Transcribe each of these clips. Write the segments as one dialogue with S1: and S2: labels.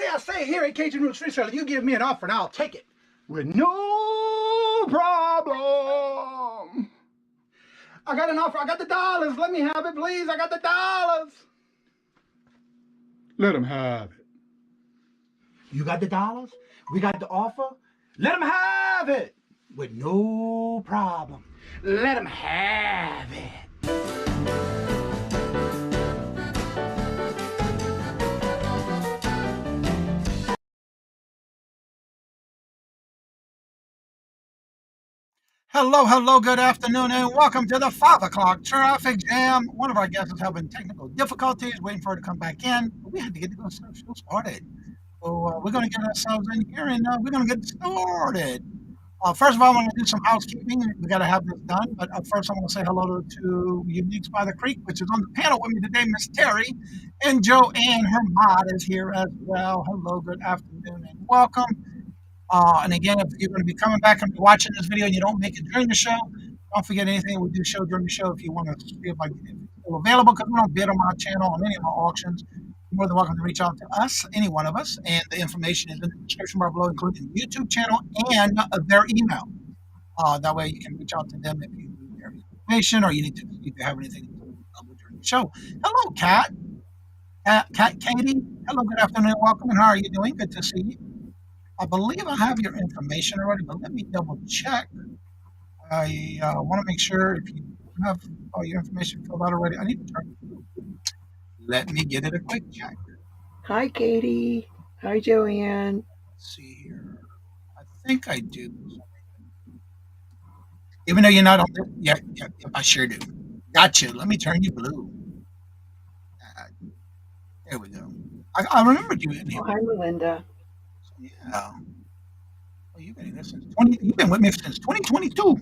S1: I say here at Kajun Reseller, you give me an offer and I'll take it with no problem. I got an offer. I got the dollars. Let me have it, please. I got the dollars. Let them have it. You got the dollars? We got the offer? Let them have it with no problem. Let them have it. Hello, good afternoon, and welcome to the 5 o'clock traffic jam. One of our guests is having technical difficulties, waiting for her to come back in. But we had to get the show started. So we're going to get ourselves in here, and we're going to get started. First of all, I want to do some housekeeping. We got to have this done. But first, I want to say hello to Uniques by the Creek, which is on the panel with me today, Miss Terry. And Joanne, her mod, is here as well. Hello, good afternoon, and welcome. And again, if you're going to be coming back and watching this video and you don't make it during the show, don't forget anything we do show during the show. If you want to see if it's still available, because we don't bid on our channel on any of our auctions, you're more than welcome to reach out to us, any one of us, and the information is in the description bar below, including the YouTube channel and their email. That way you can reach out to them if you need their information or you need to see if you have anything during the show. Hello, Kat. Katie. Hello, good afternoon. Welcome, and how are you doing? Good to see you. I believe I have your information already, but let me double check. I want to make sure if you have all your information filled out already. I need to turn. Let me get it a quick check.
S2: Hi, Katie. Hi, Joanne.
S1: Let's see here. I think I do. Even though you're not on there. Yeah, I sure do. Gotcha. Let me turn you blue. There we go. I remembered you in here.
S2: Oh, hi, Melinda.
S1: Yeah. Well, you've been in this since 20. You've been with me since 2022. All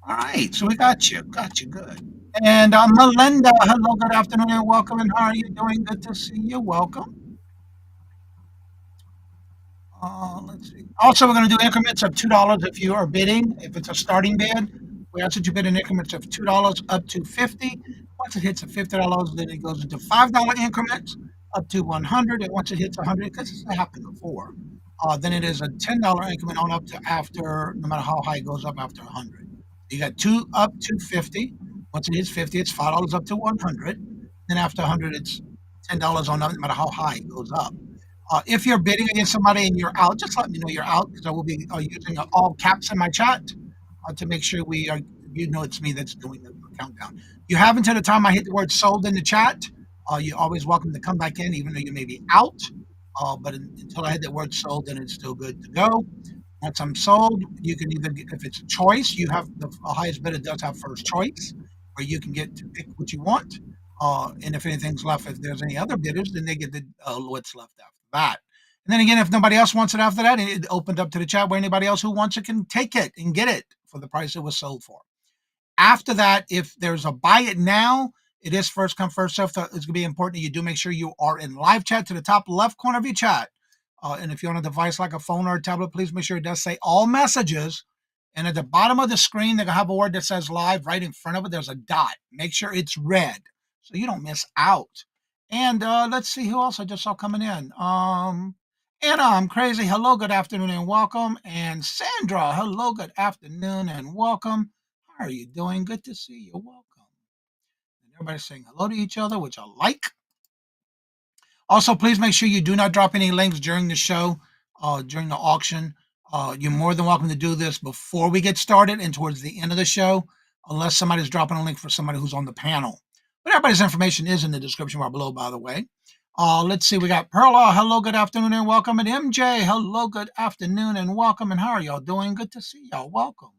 S1: right, so we got you. Got you good. And Melinda, hello, good afternoon, and welcome. And how are you doing? Good to see you. Welcome. Let's see. Also, we're going to do increments of $2 if you are bidding. If it's a starting bid, we ask that you bid in increments of $2 up to 50. Once it hits a $50, then it goes into $5 increments up to 100. And once it hits 100, because it's happened before, then it is a $10 increment on up to after, no matter how high it goes up after 100. You got two up to 50. Once it hits 50, it's $5 up to 100. Then after 100, it's $10 on up, no matter how high it goes up. If you're bidding against somebody and you're out, just let me know you're out, because I will be using all caps in my chat to make sure it's me that's doing the countdown. You have until the time I hit the word sold in the chat. You're always welcome to come back in, even though you may be out. But until I hit the word sold, then it's still good to go. Once I'm sold, you can either, if it's a choice, you have the highest bidder does have first choice, or you can get to pick what you want. And if anything's left, if there's any other bidders, then they get what's left after that. And then again, if nobody else wants it after that, it opened up to the chat where anybody else who wants it can take it and get it for the price it was sold for. After that, if there's a buy it now, it is first come, first served. It's going to be important that you do make sure you are in live chat to the top left corner of your chat. And if you're on a device like a phone or a tablet, please make sure it does say all messages. And at the bottom of the screen, they're going to have a word that says live. Right in front of it, there's a dot. Make sure it's red so you don't miss out. And let's see who else I just saw coming in. Anna, I'm crazy. Hello, good afternoon, and welcome. And Sandra, hello, good afternoon, and welcome. How are you doing? Good to see you. Welcome. And everybody's saying hello to each other, which I like. Also, please make sure you do not drop any links during the show, during the auction. You're more than welcome to do this before we get started and towards the end of the show, unless somebody's dropping a link for somebody who's on the panel. But everybody's information is in the description bar below, by the way. Let's see. We got Perla. Hello, good afternoon, and welcome. And MJ. Hello, good afternoon, and welcome. And how are y'all doing? Good to see y'all. Welcome.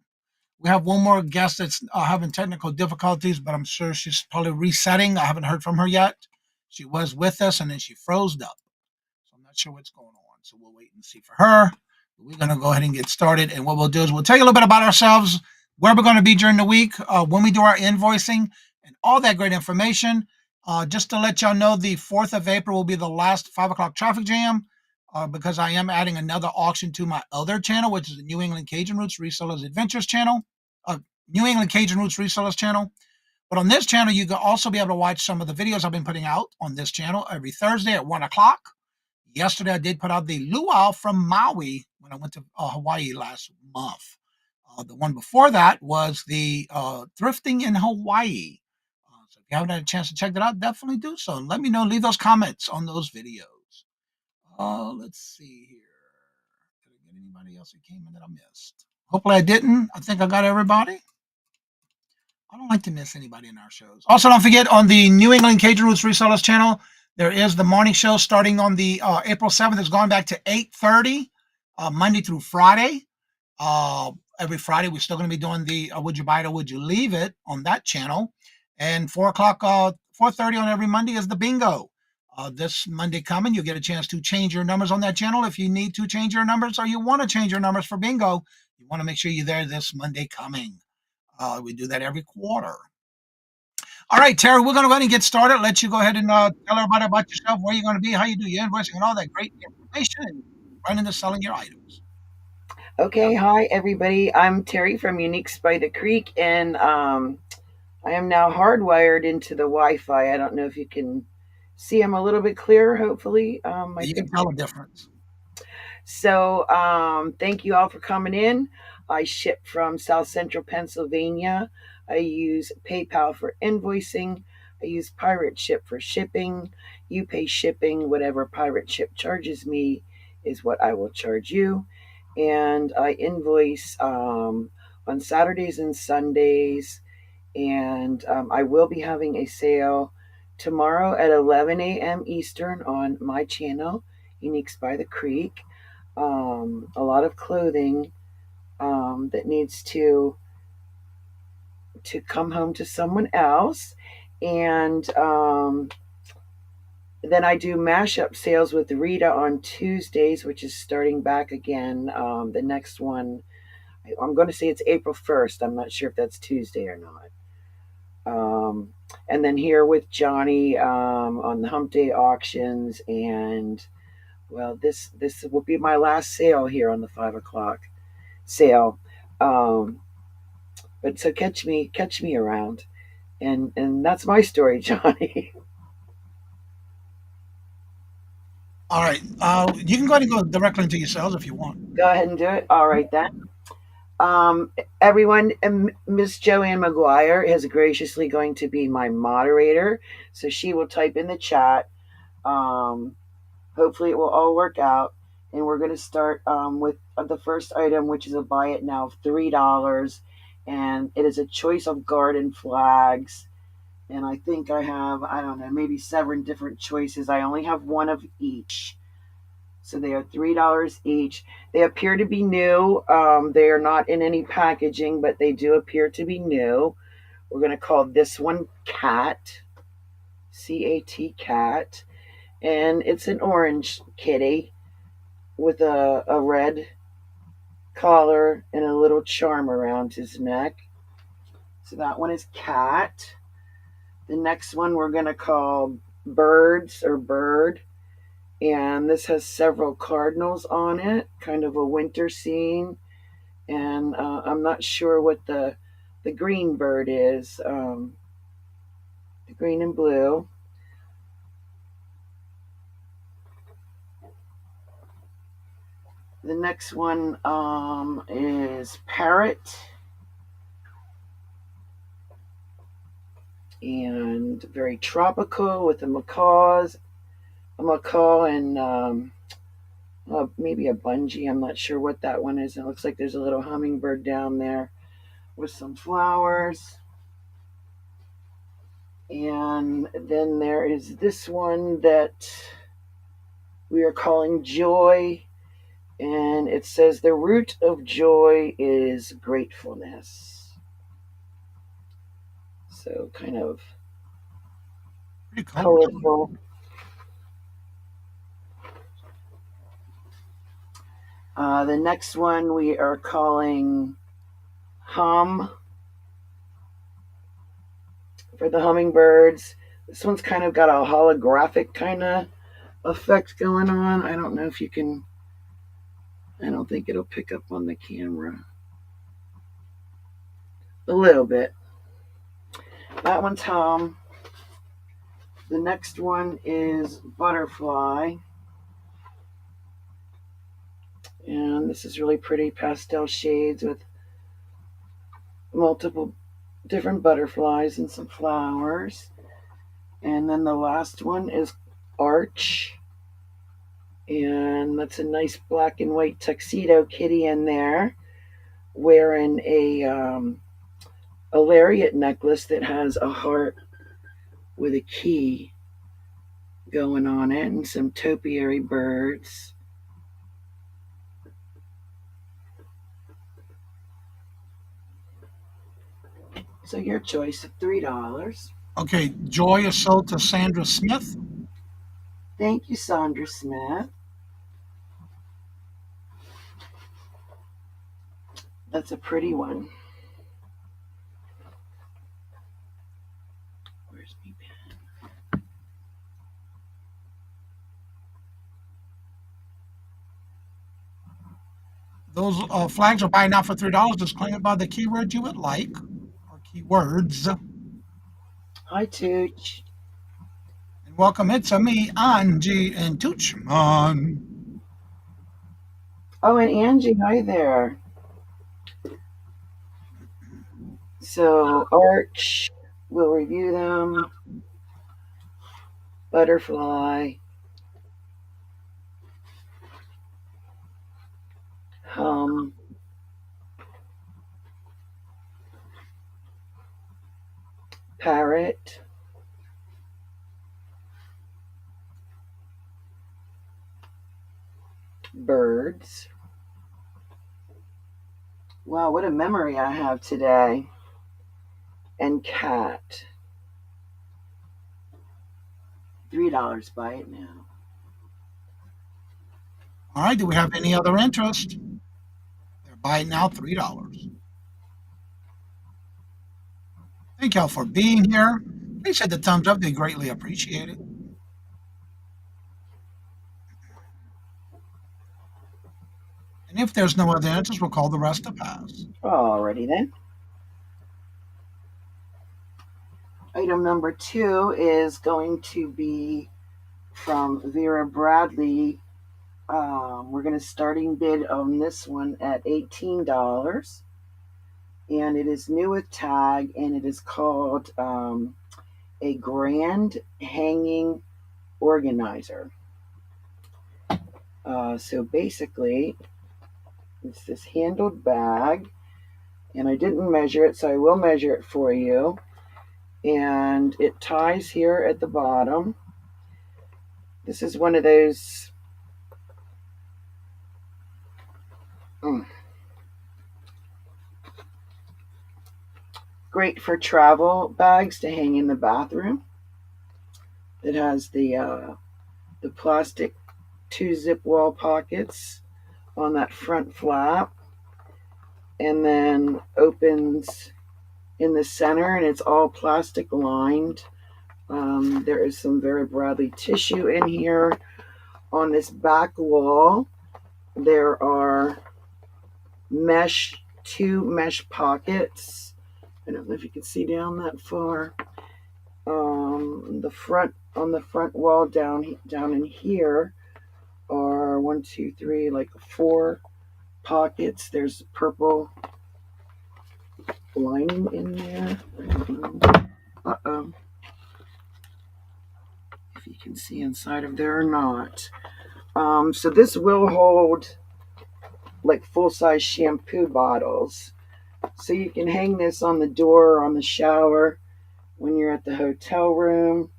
S1: We have one more guest that's having technical difficulties, but I'm sure she's probably resetting. I haven't heard from her yet. She was with us, and then she froze up. So I'm not sure what's going on. So we'll wait and see for her. We're going to go ahead and get started. And what we'll do is we'll tell you a little bit about ourselves, where we're going to be during the week, when we do our invoicing, and all that great information. Just to let y'all know, the 4th of April will be the last 5 o'clock traffic jam, because I am adding another auction to my other channel, which is the New England Cajun Roots Resellers Adventures channel. New England Cajun Roots Resellers channel. But on this channel, you can also be able to watch some of the videos I've been putting out on this channel every Thursday at 1 o'clock. Yesterday, I did put out the luau from Maui when I went to Hawaii last month. The one before that was the thrifting in Hawaii. So if you haven't had a chance to check that out, definitely do so. And let me know, leave those comments on those videos. Let's see here. Did I get anybody else who came in that I missed? Hopefully I didn't. I think I got everybody. I don't like to miss anybody in our shows. Also, don't forget on the New England Cajun Roots Resellers channel, there is the morning show starting on the April 7th. It's going back to 8:30, Monday through Friday. Every Friday, we're still going to be doing the Would You Buy It or Would You Leave It on that channel. And 4 o'clock, 4:30 on every Monday is the bingo. This Monday coming, you'll get a chance to change your numbers on that channel. If you need to change your numbers or you want to change your numbers for bingo, you want to make sure you're there this Monday coming. We do that every quarter. All right, Terry, we're going to go ahead and get started. Let you go ahead and tell everybody about yourself, where you're going to be, how you do your invoicing, and all that great information, and running to selling your items.
S2: Okay, hi everybody. I'm Terry from Uniques by the Creek, and I am now hardwired into the Wi-Fi. I don't know if you can see I'm a little bit clearer. Hopefully, my
S1: You can
S2: picture.
S1: tell the difference.
S2: So, thank you all for coming in. I ship from South Central Pennsylvania. I use PayPal for invoicing. I use Pirate Ship for shipping. You pay shipping. Whatever Pirate Ship charges me is what I will charge you. And I invoice on Saturdays and Sundays. And I will be having a sale tomorrow at 11 a.m. Eastern on my channel, Uniques by the Creek. A lot of clothing that needs to come home to someone else, and then I do mashup sales with Rita on Tuesdays, which is starting back again. The next one, I'm going to say it's April 1st. I'm not sure if that's Tuesday or not. And then here with Johnny on the Hump Day auctions, and well, this will be my last sale here on the 5 o'clock sale. Um, but so catch me around, and that's my story, Johnny.
S1: All right. You can go ahead and go directly into your sales if you want.
S2: Go ahead and do it. All right then. Um, Everyone, Miss Joanne McGuire is graciously going to be my moderator, so she will type in the chat. Um, Hopefully, it will all work out. And we're going to start with the first item, which is a buy it now of $3. And it is a choice of garden flags. And I think I have, I don't know, maybe 7 different choices. I only have one of each. So they are $3 each. They appear to be new. They are not in any packaging, but they do appear to be new. We're going to call this one Cat, C-A-T, Cat. And it's an orange kitty with a red collar and a little charm around his neck. So that one is Cat. The next one we're going to call Birds or Bird. And this has several cardinals on it, kind of a winter scene. And I'm not sure what the green bird is, the green and blue. The next one is Parrot. And very tropical with the a macaw and maybe a bungee. I'm not sure what that one is. It looks like there's a little hummingbird down there with some flowers. And then there is this one that we are calling Joy. And it says the root of joy is gratefulness. So kind of
S1: Pretty colorful.
S2: colorful. The next one we are calling Hum for the hummingbirds. This one's kind of got a holographic kind of effect going on. I don't know if you can, I don't think it'll pick up on the camera. A little bit. That one's home. The next one is butterfly. And this is really pretty pastel shades with multiple different butterflies and some flowers. And then the last one is Arch. And that's a nice black and white tuxedo kitty in there wearing a lariat necklace that has a heart with a key going on it and some topiary birds. So your choice of $3.
S1: Okay, Joy is sold to Sandra Smith.
S2: Thank you, Sandra Smith. That's a pretty one. Where's my pen?
S1: Those flags are buying now for $3. Just claim it by the keyword you would like, or keywords.
S2: Hi, Tooch.
S1: And welcome, it's a me, Angie and Toochman.
S2: Oh, and Angie, hi there. So, Arch, we'll review them. Butterfly, hum, parrot, birds. Wow, what a memory I have today. And cat. $3, buy it now.
S1: All right, do we have any other interest? They're buying now $3. Thank y'all for being here. Please hit the thumbs up, they greatly appreciate it. And if there's no other interest, we'll call the rest a pass.
S2: Alrighty then. Item number 2 is going to be from Vera Bradley. We're going to starting bid on this one at $18. And it is new with tag, and it is called a grand hanging organizer. So basically, it's this handled bag, and I didn't measure it, so I will measure it for you. And it ties here at the bottom. This is one of those great for travel bags to hang in the bathroom. It has the plastic 2-zip wall pockets on that front flap, and then opens in the center, and it's all plastic lined. There is some Vera Bradley tissue in here. On this back wall, there are two mesh pockets. I don't know if you can see down that far. On the front wall down in here are 1, 2, 3, like 4 pockets. There's purple lining in there. Uh-oh. If you can see inside of there or not. So this will hold like full-size shampoo bottles. So you can hang this on the door or on the shower when you're at the hotel room.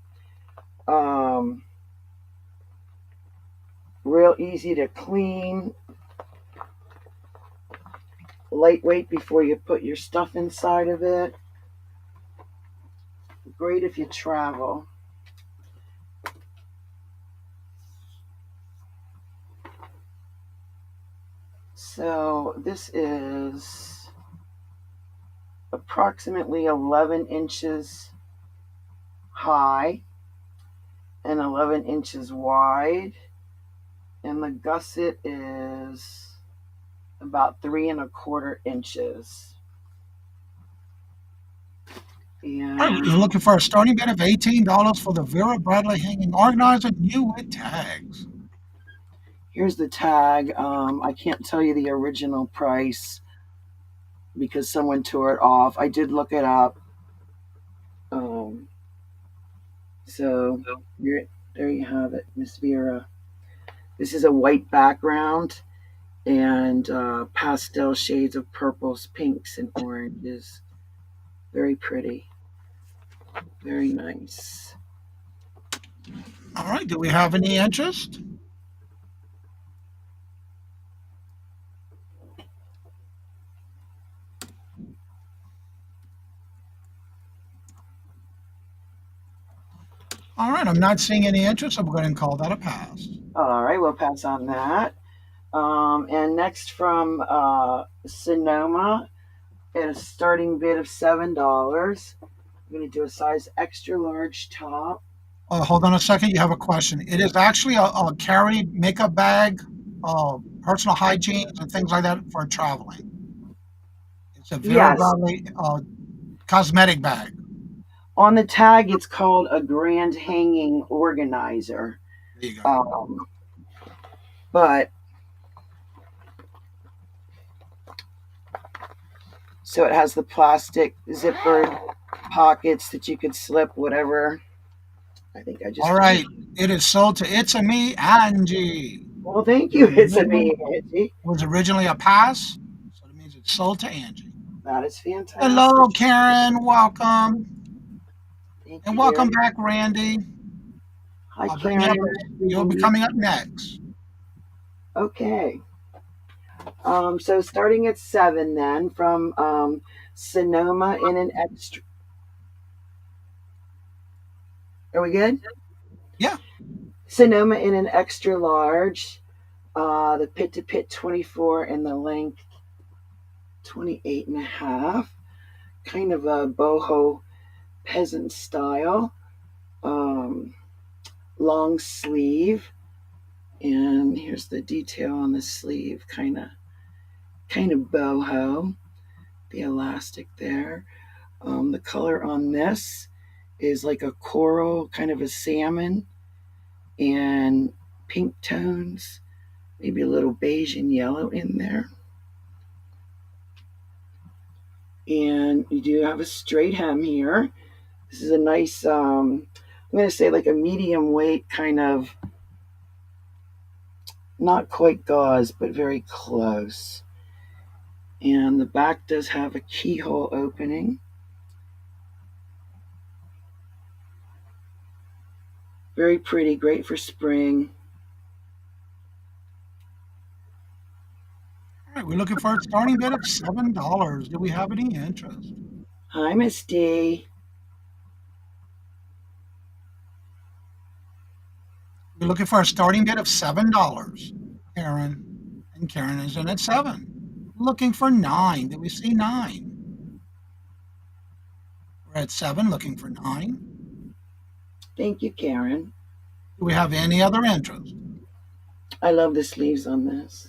S2: Real easy to clean. Lightweight before you put your stuff inside of it. Great if you travel. So this is approximately 11 inches high and 11 inches wide, and the gusset is about 3 1/4 inches.
S1: All right,
S2: And
S1: you're looking for a starting bid of $18 for the Vera Bradley hanging organizer, new with tags.
S2: here's the tag. I can't tell you the original price because someone tore it off. I did look it up. Um, so there you have it, Miss Vera. This is a white background and pastel shades of purples, pinks, and oranges. Very pretty. Very nice.
S1: All right, do we have any interest? All right, I'm not seeing any interest, so we're going to call that a pass.
S2: All right, we'll pass on that. And next from Sonoma, at a starting bid of $7. I'm going to do a size extra large top.
S1: Hold on a second. You have a question. It is actually a carry makeup bag, personal hygiene, and things like that for traveling. It's a Vera
S2: Yes,
S1: Bradley cosmetic bag.
S2: on the tag, it's called a grand hanging organizer.
S1: There you go.
S2: Um, but so it has the plastic zippered pockets that you could slip whatever. I think I just.
S1: All right. It is sold to It's a Me, Angie.
S2: Well, thank
S1: It
S2: you.
S1: was
S2: It's a
S1: originally,
S2: me, Angie.
S1: was originally a pass, so that means it's sold to Angie.
S2: That is fantastic.
S1: Hello, Karen. Welcome.
S2: Thank
S1: And
S2: you, dear.
S1: welcome back, Randy.
S2: Hi,
S1: I'll bring you
S2: Karen.
S1: up. You'll be coming up next.
S2: Okay. So starting at 7 then from Sonoma in an extra. Are we good?
S1: Yeah.
S2: Sonoma in an extra large. The pit to pit 24 and the length 28 and a half. Kind of a boho peasant style. Um, Long sleeve. And here's the detail on the sleeve. Kind of boho. The elastic there. The color on this is like a coral, kind of a salmon, and pink tones, maybe a little beige and yellow in there. And you do have a straight hem here. This is a nice, I'm going to say like a medium weight kind of, not quite gauze, but very close. And the back does have a keyhole opening. Very pretty, great for spring.
S1: All right. We're looking for a starting bid of $7. Do we have any interest?
S2: Hi, Miss D.
S1: We're looking for a starting bid of $7. Karen. And Karen is in at 7. Looking for 9. Did we see 9? We're at 7, looking for 9.
S2: Thank you, Karen.
S1: Do we have any other interest?
S2: I love the sleeves on this.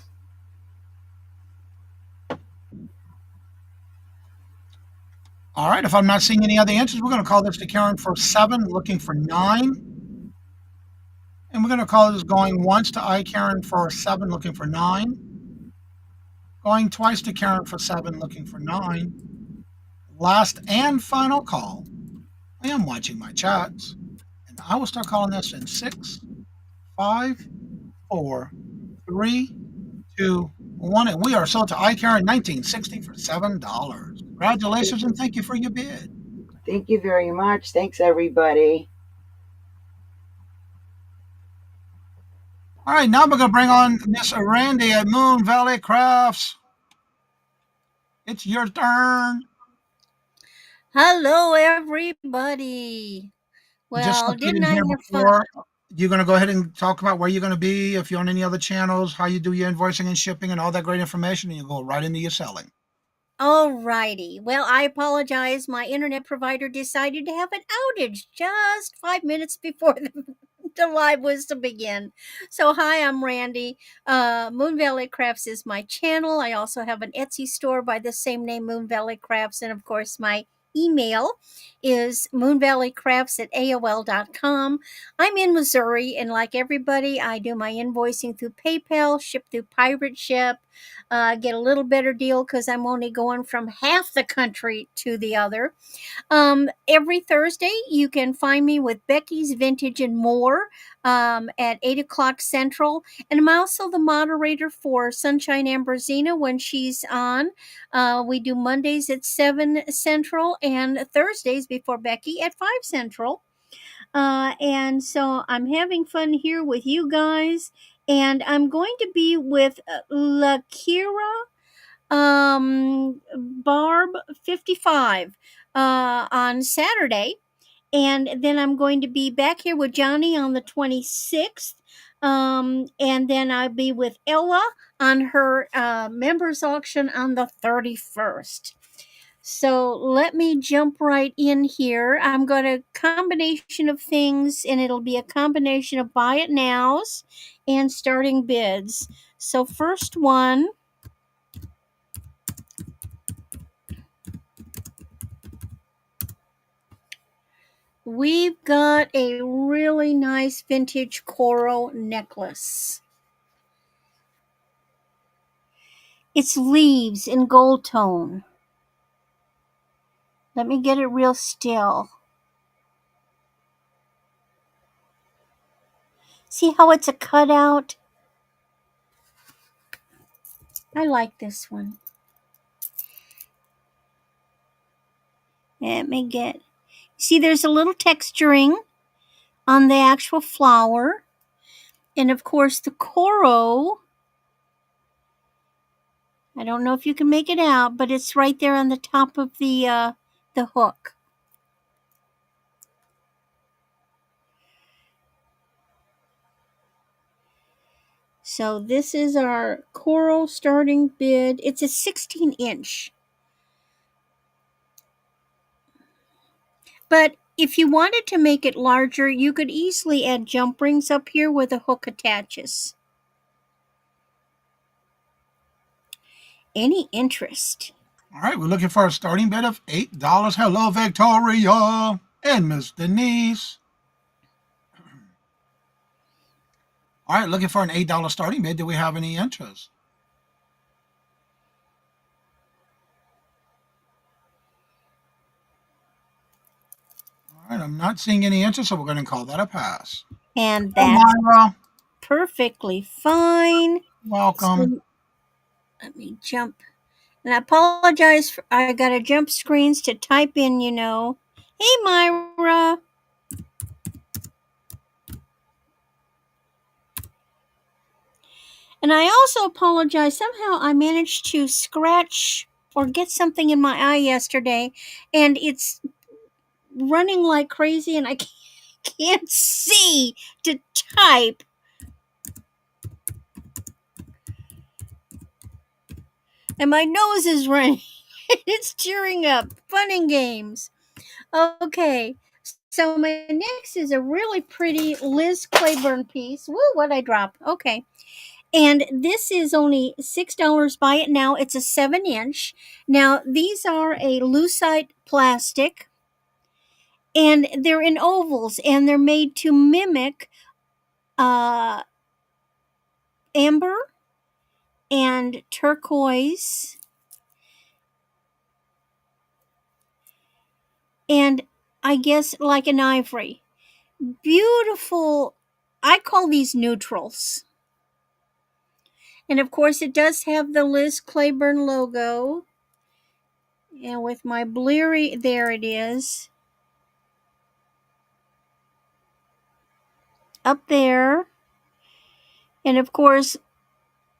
S1: All right. If I'm not seeing any other interest, we're going to call this to Karen for 7, looking for 9. And we're going to call this going once to Karen for 7, looking for 9. Going twice to Karen for 7, looking for 9. Last and final call. I am watching my chats. And I will start calling this in 6, 5, 4, 3, 2, 1. And we are sold to Karen 1960 for $7. Congratulations and thank you for your bid.
S2: Thank you very much. Thanks, everybody.
S1: All right, now we're going to bring on Miss Randy at Moon Valley Crafts. It's your turn.
S3: Hello, everybody.
S1: You just
S3: Well, didn't
S1: succeeded
S3: I
S1: here
S3: have fun?
S1: before. You're going to go ahead and talk about where you're going to be, if you're on any other channels, how you do your invoicing and shipping, and all that great information, and you go right into your selling.
S3: Alrighty. Well, I apologize. My internet provider decided to have an outage just 5 minutes before the live was to begin. So, hi, I'm Randy. Moon Valley Crafts is my channel. I also have an Etsy store by the same name, Moon Valley Crafts, and of course, my email is moonvalleycrafts at AOL.com. I'm in Missouri, and like everybody, I do my invoicing through PayPal, ship through Pirate Ship, get a little better deal because I'm only going from half the country to the other. Every Thursday, you can find me with Becky's Vintage and More at 8 o'clock Central. And I'm also the moderator for Sunshine Ambrosina when she's on. We do Mondays at 7 Central and Thursdays before Becky at 5 Central. And so I'm having fun here with you guys. And I'm going to be with Lakira Barb 55 on Saturday. And then I'm going to be back here with Johnny on the 26th. And then I'll be with Ella on her members auction on the 31st. So let me jump right in here. I'm going to combination of things, and it'll be a combination of buy it nows and starting bids. So first one, we've got a really nice vintage coral necklace. It's leaves in gold tone. Let me get it real still. See how it's a cutout? I like this one. Let me get. See, there's a little texturing on the actual flower. And of course, the coral. I don't know if you can make it out, but it's right there on the top of the hook. So this is our coral starting bid. It's a 16-inch. But if you wanted to make it larger, you could easily add jump rings up here where the hook attaches. Any interest?
S1: All right, we're looking for a starting bid of $8. Hello, Victoria and Miss Denise. All right, looking for an $8 starting bid. Do we have any interest? All right, I'm not seeing any interest, so we're going to call that a pass.
S3: And
S1: Oh,
S3: that's
S1: Myra,
S3: perfectly fine.
S1: welcome.
S3: So let me jump. And I apologize. I got to jump screens to type in, you know. Hey, Myra. And I also apologize. Somehow I managed to scratch or get something in my eye yesterday, and it's running like crazy, and I can't see to type. And my nose is running. It's tearing up. Fun and games. Okay. So my next is a really pretty Liz Claiborne piece. Woo, what'd I drop? Okay. And this is only $6. Buy it now. It's a 7-inch. Now, these are a lucite plastic, and they're in ovals, and they're made to mimic uh, amber and turquoise and I guess like an ivory. Beautiful. I call these neutrals. And of course, it does have the Liz Claiborne logo. And with my bleary, there it is. Up there. And of course,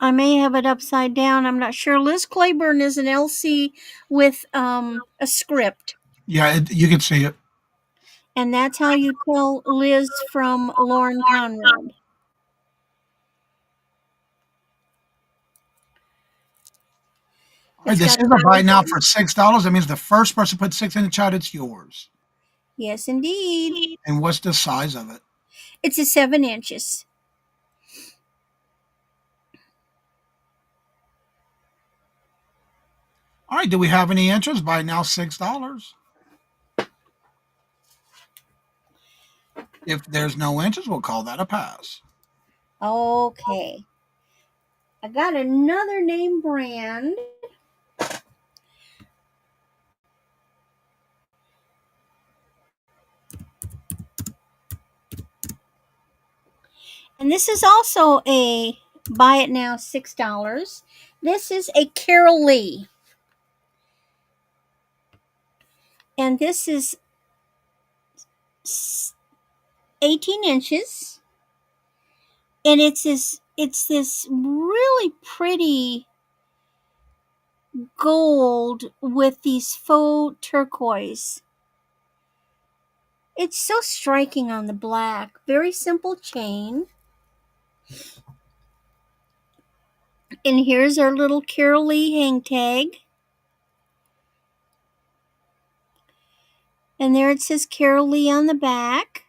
S3: I may have it upside down. I'm not sure. Liz Claiborne is an LC with a script.
S1: Yeah, you can see it.
S3: And that's how you tell Liz from Lauren Conrad.
S1: All right, this is a buy now for $6. That means the first person put 6 in the chat, it's yours.
S3: Yes, indeed.
S1: And what's the size of it?
S3: It's a 7 inches.
S1: All right, do we have any interest? Buy now $6. If there's no interest, we'll call that a pass.
S3: Okay. I got another name brand. And this is also a buy it now $6. This is a Carol Lee. And this is 18 inches. And it's this really pretty gold with these faux turquoise. It's so striking on the black. Very simple chain. And here's our little Carol Lee hang tag. And there it says Carol Lee on the back.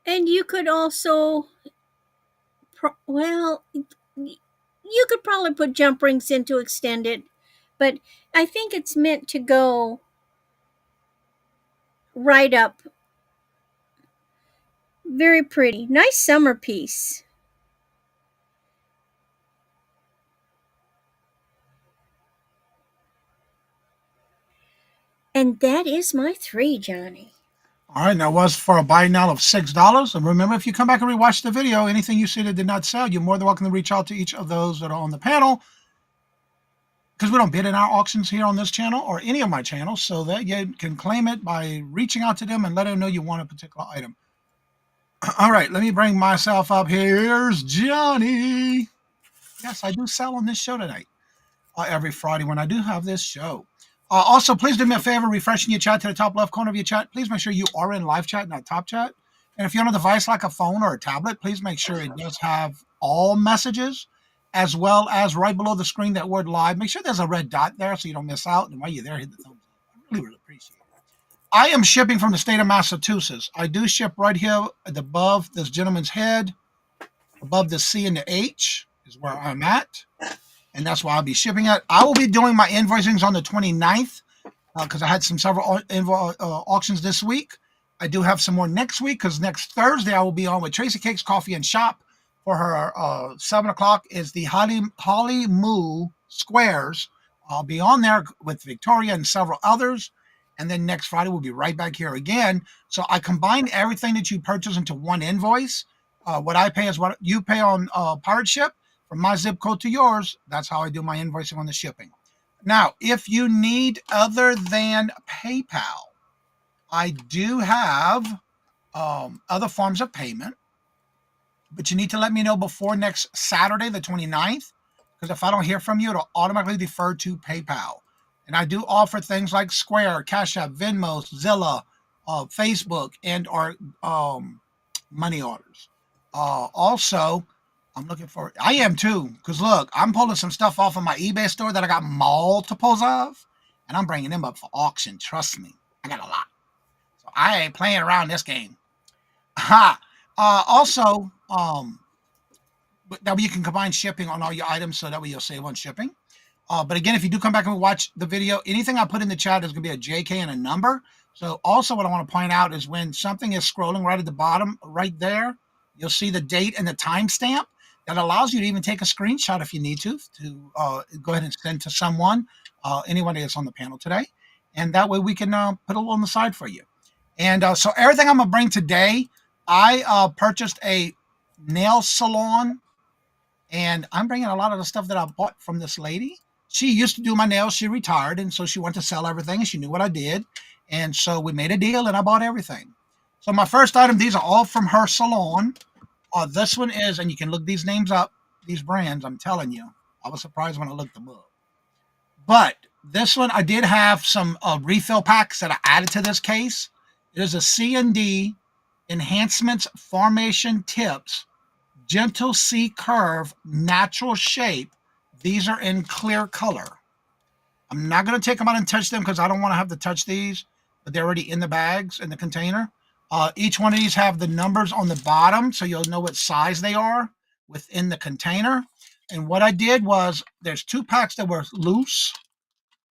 S3: And you could also, well, you could probably put jump rings in to extend it, but I think it's meant to go right up. Very pretty. Nice summer piece. And that is my 3, Johnny.
S1: All right, that was for a buy now of $6. And remember, if you come back and rewatch the video, anything you see that did not sell, you're more than welcome to reach out to each of those that are on the panel, because we don't bid in our auctions here on this channel or any of my channels, so that you can claim it by reaching out to them and let them know you want a particular item. All right, let me bring myself up. Here's Johnny. Yes, I do sell on this show tonight. Every Friday when I do have this show. Also, please do me a favor, refreshing your chat to the top left corner of your chat. Please make sure you are in live chat, not top chat. And if you're on a device like a phone or a tablet, please make sure it does have all messages, as well as right below the screen, that word live. Make sure there's a red dot there so you don't miss out. And while you're there, hit the thumbs up. I really appreciate it. I am shipping from the state of Massachusetts. I do ship right here above this gentleman's head, above the C and the H is where I'm at. And that's why I'll be shipping it. I will be doing my invoicings on the 29th because I had several auctions this week. I do have some more next week because next Thursday I will be on with Tracy Cakes Coffee and Shop for her 7 o'clock is the Holly Moo Squares. I'll be on there with Victoria and several others. And then next Friday we'll be right back here again. So I combine everything that you purchase into one invoice. What I pay is what you pay on Pirate Ship. From my zip code to yours, that's how I do my invoicing on the shipping. Now, if you need other than PayPal, I do have other forms of payment, but you need to let me know before next Saturday, the 29th, because if I don't hear from you, it'll automatically defer to PayPal. And I do offer things like Square, Cash App, Venmo, Zilla, Facebook, and or money orders. Also, I'm looking for, I am too, because look, I'm pulling some stuff off of my eBay store that I got multiples of, and I'm bringing them up for auction. Trust me, I got a lot. So I ain't playing around this game. Ha! Also, that way you can combine shipping on all your items, so that way you'll save on shipping. But again, if you do come back and watch the video, anything I put in the chat is going to be a JK and a number. So also what I want to point out is when something is scrolling right at the bottom, right there, you'll see the date and the timestamp. That allows you to even take a screenshot if you need to go ahead and send to someone, anybody that's on the panel today. And that way we can put a little on the side for you. And so everything I'm going to bring today, I purchased a nail salon, and I'm bringing a lot of the stuff that I bought from this lady. She used to do my nails. She retired, and so she wanted to sell everything, and she knew what I did. And so we made a deal, and I bought everything. So my first item, these are all from her salon. This one is, and you can look these names up, these brands, I'm telling you. I was surprised when I looked them up. But this one, I did have some refill packs that I added to this case. It is a C&D Enhancements Formation Tips, Gentle C Curve, Natural Shape. These are in clear color. I'm not going to take them out and touch them because I don't want to have to touch these, but they're already in the bags, in the container. Each one of these have the numbers on the bottom, so you'll know what size they are within the container. And what I did was, there's 2 packs that were loose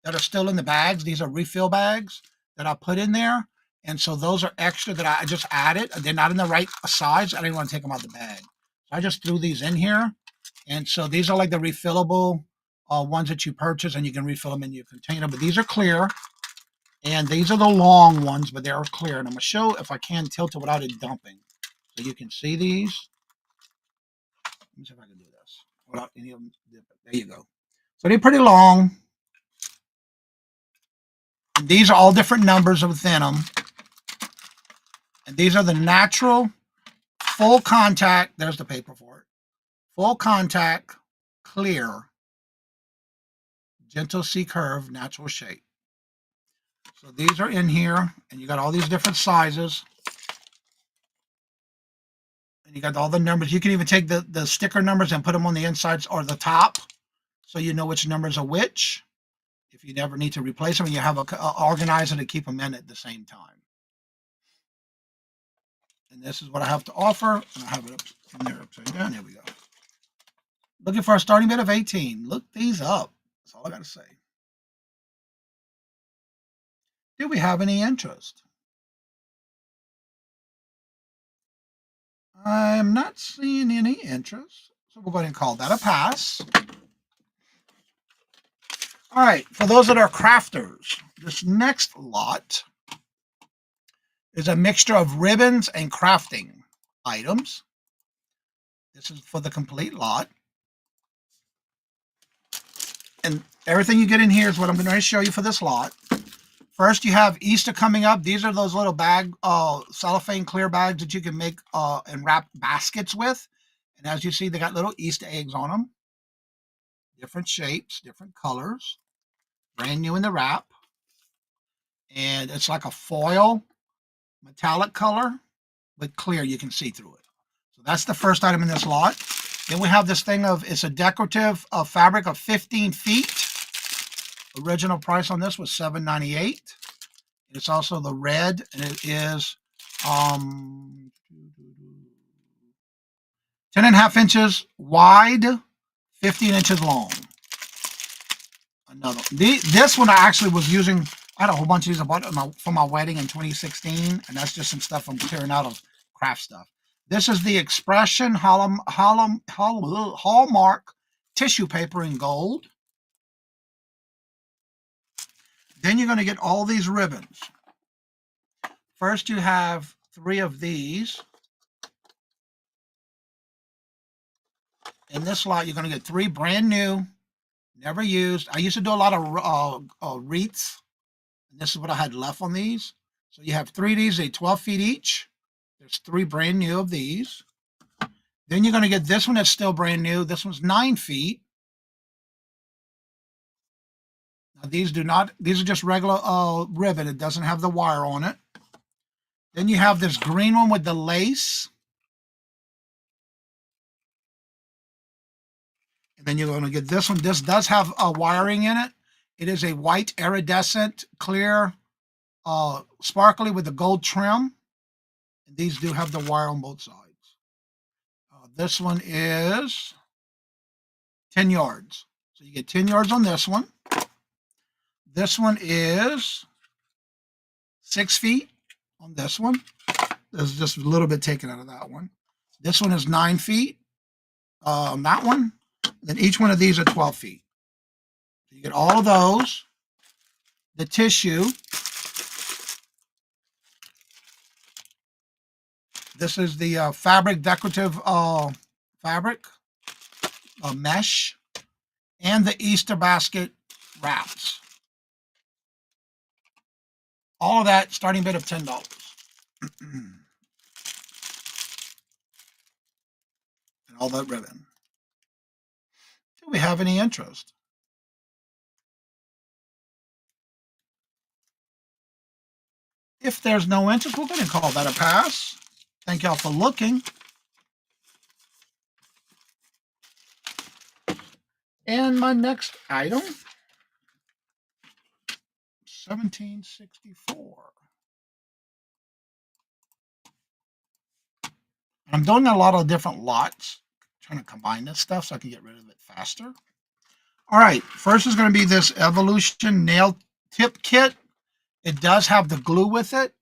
S1: that are still in the bags. These are refill bags that I put in there. And so those are extra that I just added. They're not in the right size. I didn't want to take them out of the bag. So I just threw these in here. And so these are like the refillable ones that you purchase, and you can refill them in your container. But these are clear. And these are the long ones, but they're clear. And I'm going to show if I can tilt it without it dumping. So you can see these. Let me see if I can do this without any of them dipping. There you go. So they're pretty long. And these are all different numbers within them. And these are the natural, full contact. There's the paper for it. Full contact, clear, gentle C curve, natural shape. So these are in here, and you got all these different sizes. And you got all the numbers. You can even take the sticker numbers and put them on the insides or the top, so you know which numbers are which. If you never need to replace them, and you have a organizer to keep them in at the same time. And this is what I have to offer. And I have it up in there upside down. There we go. Looking for a starting bid of 18. Look these up. That's all I got to say. Do we have any interest? I'm not seeing any interest. So we'll go ahead and call that a pass. All right. For those that are crafters, this next lot is a mixture of ribbons and crafting items. This is for the complete lot. And everything you get in here is what I'm going to show you for this lot. First, you have Easter coming up. These are those little bag, cellophane clear bags that you can make and wrap baskets with. And as you see, they got little Easter eggs on them. Different shapes, different colors. Brand new in the wrap. And it's like a foil metallic color, but clear. You can see through it. So that's the first item in this lot. Then we have this thing it's a decorative fabric of 15 feet. Original price on this was $7.98. It's also the red, and it is 10.5 inches wide, 15 inches long. Another. This one I actually was using. I had a whole bunch of these I bought for my wedding in 2016, and that's just some stuff I'm clearing out of craft stuff. This is the Expression Hallmark tissue paper in gold. Then you're going to get all these ribbons. First, you have 3 of these. In this lot, you're going to get 3 brand new, never used. I used to do a lot of wreaths, and this is what I had left on these. So you have 3 of these, they're 12 feet each. There's 3 brand new of these. Then you're going to get this one that's still brand new. This one's 9 feet. Now these are just regular ribbon. It doesn't have the wire on it. Then you have this green one with the lace. And then you're going to get this one. This does have wiring in it. It is a white iridescent, clear, sparkly with the gold trim. And these do have the wire on both sides. This one is 10 yards. So you get 10 yards on this one. This one is 6 feet on this one. There's just a little bit taken out of that one. This one is 9 feet on that one. Then each one of these are 12 feet. So you get all of those. The tissue. This is the fabric decorative fabric, mesh, and the Easter basket wraps. All of that starting bid of $10. And all that ribbon. Do we have any interest? If there's no interest, we're going to call that a pass. Thank y'all for looking. And my next item, 1764. I'm doing a lot of different lots, trying to combine this stuff so I can get rid of it faster. All right, first is going to be this Evolution nail tip kit. It does have the glue with it.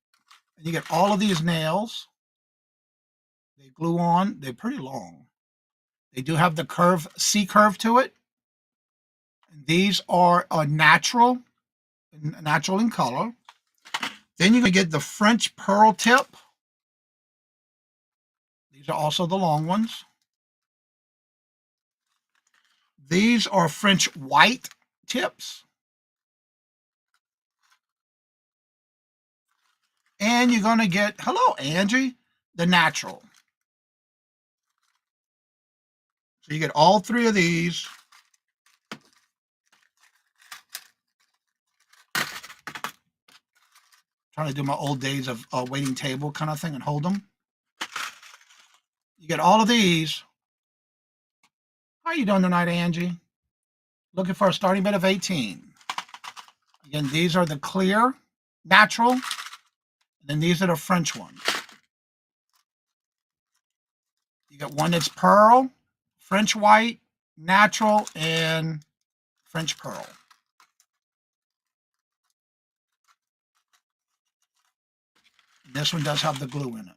S1: And you get all of these nails. They glue on. They're pretty long. They do have the curve, C curve to it. And these are natural in color. Then you're going to get the French pearl tip. These are also the long ones. These are French white tips. And you're going to get, hello, Angie, the natural. So you get all three of these. Trying to do my old days of waiting table kind of thing and hold them. You get all of these. How are you doing tonight, Angie? Looking for a starting bid of 18. Again, these are the clear, natural, and then these are the French ones. You got one that's pearl, French white, natural, and French pearl. And this one does have the glue in it.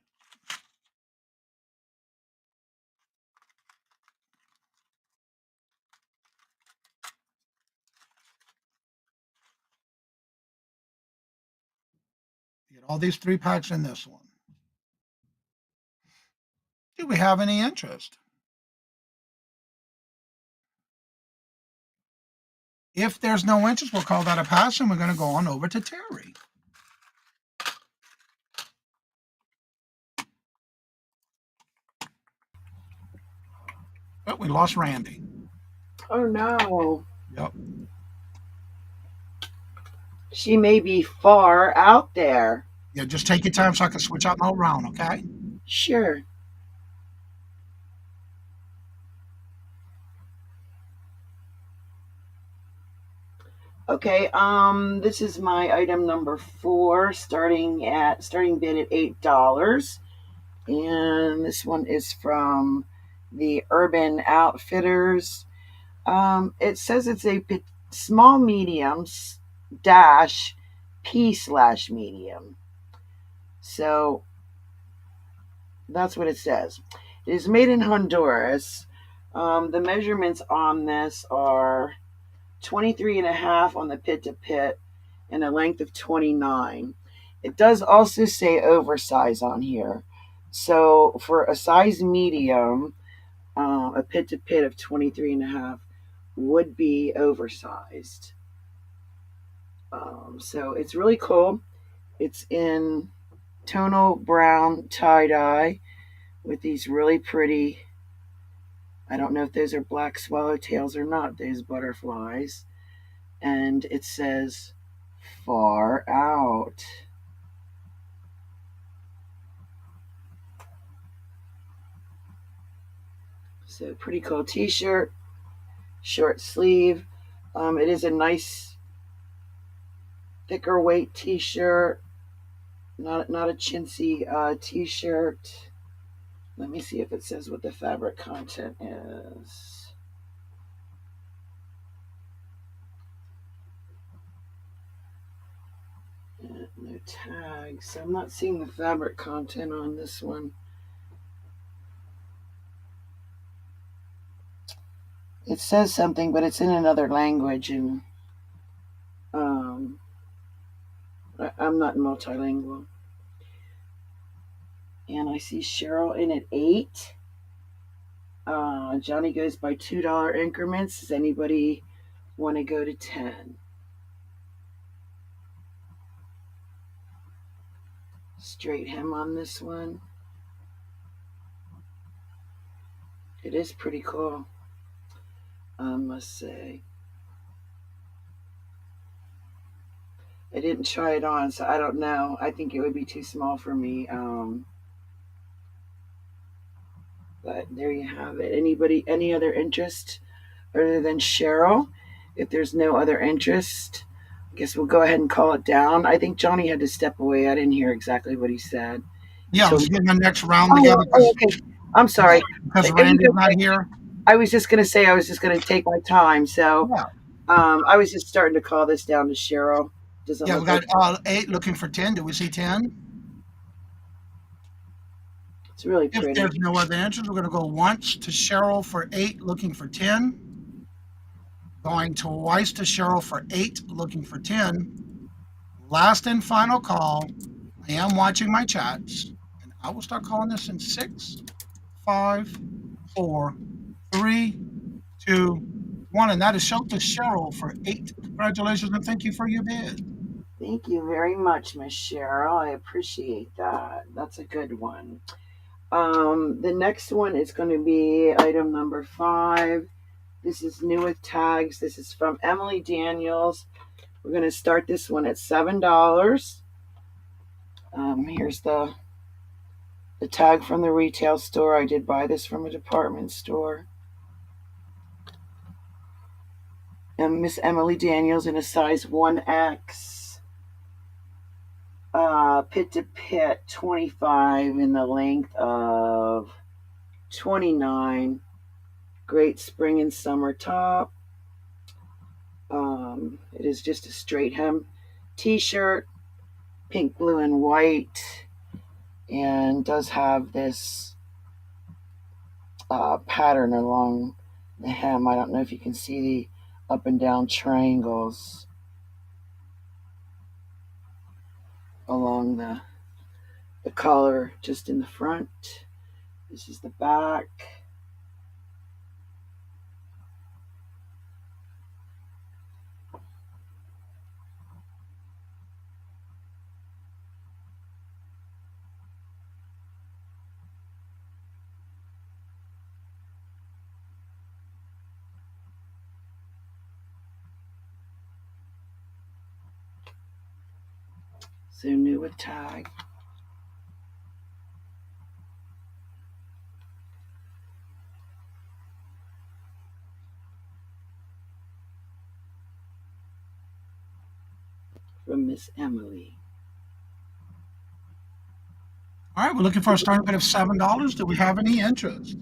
S1: You get all these 3 packs in this one. Do we have any interest? If there's no interest, we'll call that a pass, and we're going to go on over to Terry. Oh, we lost Randy.
S2: Oh no.
S1: Yep.
S2: She may be far out there.
S1: Yeah, just take your time so I can switch out my round, okay?
S2: Sure. Okay, this is my item number 4, starting bid at $8. And this one is from the Urban Outfitters. It says it's a small medium dash P/medium. So that's what it says. It is made in Honduras. The measurements on this are 23.5 on the pit to pit and a length of 29. It does also say oversize on here. So for a size medium, a pit to pit of 23.5 would be oversized. So it's really cool. It's in tonal brown tie-dye with these really pretty, I don't know if those are black swallowtails or not, those butterflies. And it says far out. So pretty cool t-shirt, short sleeve. It is a nice thicker weight t-shirt, not a chintzy t-shirt. Let me see if it says what the fabric content is. No tags, so I'm not seeing the fabric content on this one. It says something, but it's in another language, and I'm not multilingual. And I see Cheryl in at 8. Johnny goes by $2 increments. Does anybody want to go to 10? Straight hem on this one. It is pretty cool, I must say. I didn't try it on, so I don't know. I think it would be too small for me. But there you have it. Anybody, any other interest other than Cheryl? If there's no other interest, I guess we'll go ahead and call it down. I think Johnny had to step away. I didn't hear exactly what he said.
S1: Yeah,
S2: So,
S1: let's get my next round together
S2: oh, okay. I'm sorry.
S1: because
S2: It was
S1: Randy's not
S2: okay.
S1: here.
S2: I was just going to say I was just going to take my time. So,
S1: Yeah.
S2: I was just starting to call this down to Cheryl. Doesn't
S1: Yeah, we
S2: look like
S1: got 8 looking for 10. Do we see 10?
S2: it's really
S1: If
S2: pretty.
S1: there's no other answers, we're going to go once to Cheryl for 8, looking for 10. Going twice to Cheryl for 8, looking for 10. Last and final call. I am watching my chats, and I will start calling this in 6, 5, 4, 3, 2, 1. And that is show to Cheryl for 8. Congratulations and thank you for your bid.
S2: Thank you very much, Miss Cheryl. I appreciate that. That's a good one. The next one is going to be item number 5. This is new with tags. This is from Emily Daniels. We're going to start this one at $7. Here's the tag from the retail store. I did buy this from a department store. And Miss Emily Daniels in a size 1X. Pit to pit 25 in the length of 29. Great spring and summer top. It is just a straight hem t-shirt, pink, blue, and white, and does have this pattern along the hem. I don't know if you can see the up and down triangles along the collar just in the front. This is the back. So new with tag. From Miss Emily.
S1: All right, we're looking for a starting bid of $7. Do we have any interest?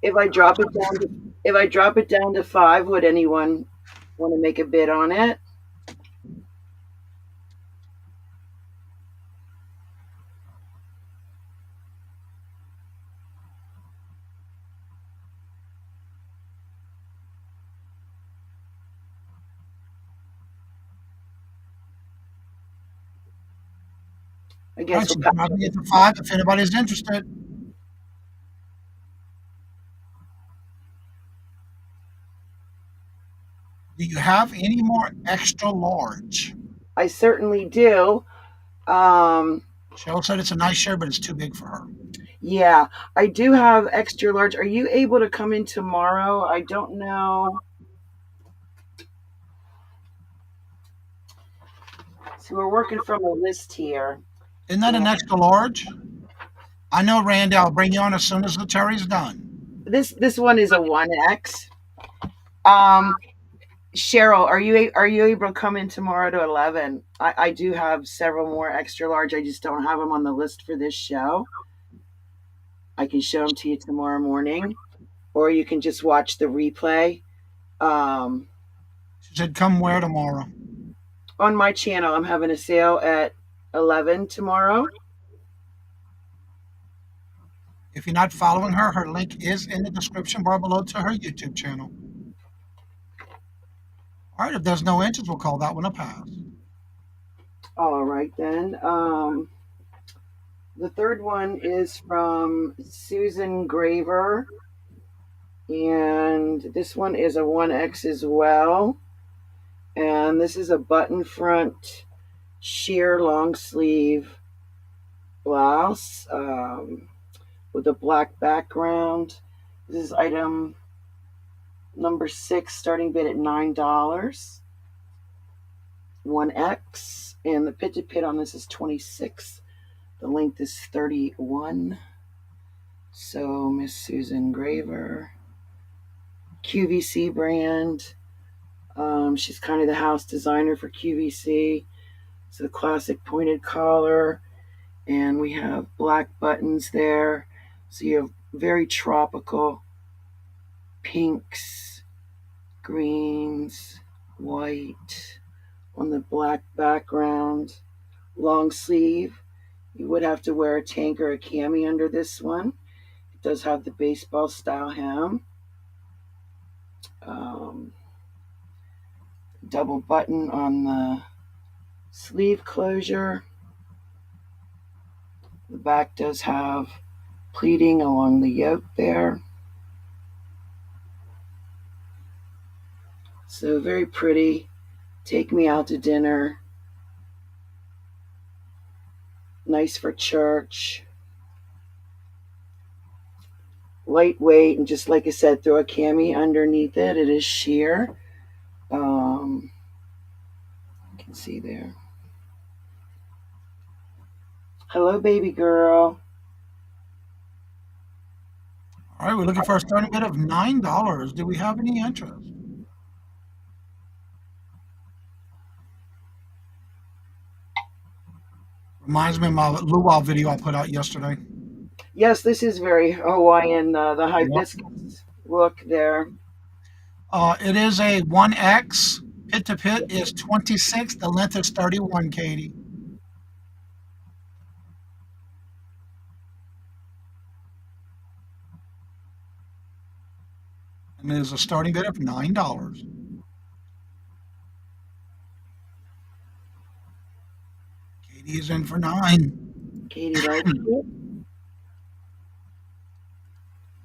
S2: If I drop it down to if I drop it down to 5, would anyone want to make a bid on it? I
S1: All right,
S2: guess we'll
S1: she's
S2: pass
S1: dropping
S2: it.
S1: it to 5 if anybody's interested. Do you have any more extra large?
S2: I certainly do. Um,
S1: Cheryl said it's a nice shirt, but it's too big for her.
S2: yeah, I do have extra large. Are you able to come in tomorrow? I don't know. So we're working from a list here.
S1: Isn't that an
S2: And
S1: extra large? I know, Randy. I'll bring you on as soon as the Terry's done.
S2: this one is a 1X. Um, Cheryl, are you able to come in tomorrow to 11? I do have several more extra large. I just don't have them on the list for this show. I can show them to you tomorrow morning, or you can just watch the replay um,
S1: She said, come where tomorrow?
S2: on my channel. I'm having a sale at 11 tomorrow.
S1: If you're not following her, her link is in the description bar below to her YouTube channel. All right, if there's no interest, we'll call that one a pass.
S2: All right, then. The third one is from Susan Graver, and this one is a 1X as well. And this is a button front sheer long sleeve blouse with a black background. This is item number 6, starting bid at $9. 1X, and the pit to pit on this is 26. The length is 31. So Miss Susan Graver, QVC brand, She's kind of the house designer for QVC. It's the classic pointed collar, and we have black buttons there. So you have very tropical pinks, greens, white on the black background. Long sleeve. You would have to wear a tank or a cami under this one. It does have the baseball style hem. Um, Double button on the sleeve closure. The back does have pleating along the yoke there. So very pretty. Take me out to dinner. Nice for church. Lightweight, and just like I said, throw a cami underneath it. It is sheer. You can see there. Hello, baby girl.
S1: All right, we're looking for a starting bid of $9. Do we have any interest? Reminds me of my luau video I put out yesterday.
S2: Yes, this is very Hawaiian. The
S1: Yep.
S2: hibiscus look there.
S1: It is a 1X. Pit to pit is 26. The length is 31, Katie. And it is a starting bid of $9. Katie is in for 9.
S2: Katie likes
S1: All
S2: it.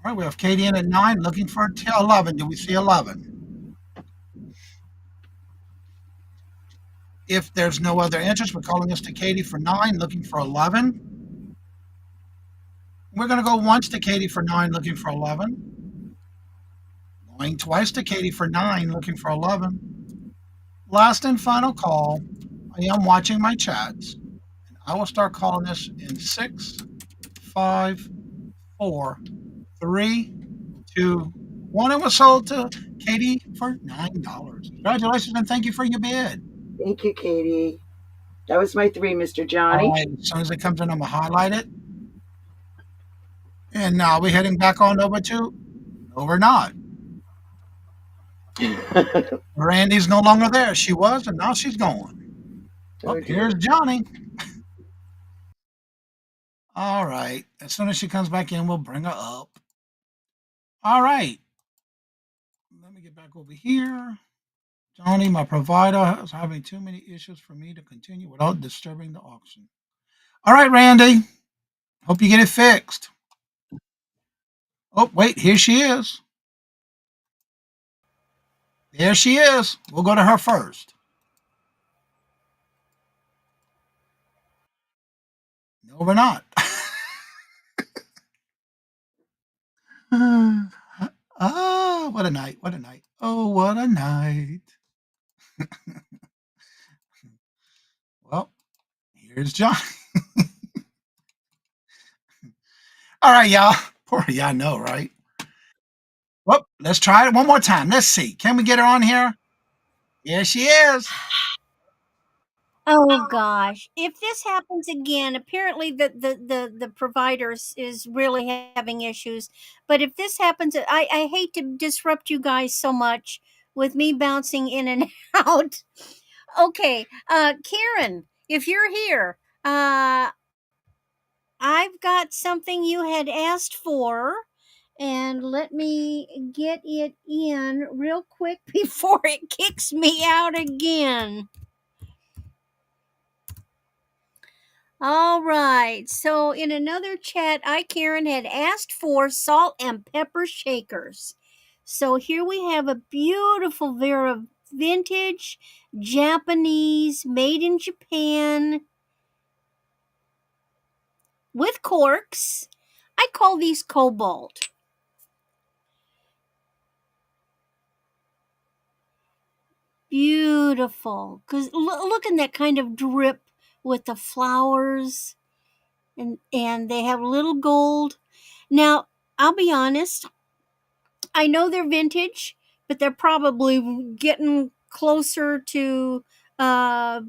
S1: right, we have Katie in at 9, looking for 11. Do we see 11? If there's no other interest, we're calling this to Katie for 9, looking for 11. We're going to go once to Katie for 9, looking for 11. Going twice to Katie for 9, looking for 11. Last and final call. I am watching my chats. And I will start calling this in 6, 5, 4, 3, 2, 1. It was sold to Katie for $9. Congratulations and thank you for your bid.
S2: Thank you, Katie. That was my 3, Mr.
S1: All
S2: Johnny.
S1: right, as soon as it comes in, I'm going to highlight it. And now we're heading back on over to, no, we're not. Randy's no longer there. She was, and now she's gone. Oh,
S2: Oh,
S1: here's
S2: dear.
S1: Johnny. All right. As soon as she comes back in, we'll bring her up. All right. Let me get back over here. Johnny, my provider, is having too many issues for me to continue without disturbing the auction. All right, Randy. Hope you get it fixed. Oh, wait, here she is. There she is. We'll go to her first. No, we're not. Ah, what a night. What a night. Oh, what a night. Well, here's John. All right, y'all. Poor y'all know, right? Well, let's try it one more time. Let's see. Can we get her on here? Here she is.
S3: Oh gosh, if this happens again, apparently the provider is really having issues. But if this happens, I hate to disrupt you guys so much with me bouncing in and out. Okay, Karen, if you're here, I've got something you had asked for, and let me get it in real quick before it kicks me out again. All right. So in another chat, Karen, had asked for salt and pepper shakers. So here we have a beautiful Vera vintage Japanese made in Japan with corks. I call these cobalt. Beautiful. Cuz look at that kind of drip with the flowers, and they have little gold. Now, I'll be honest, I know they're vintage, but they're probably getting closer to, uh,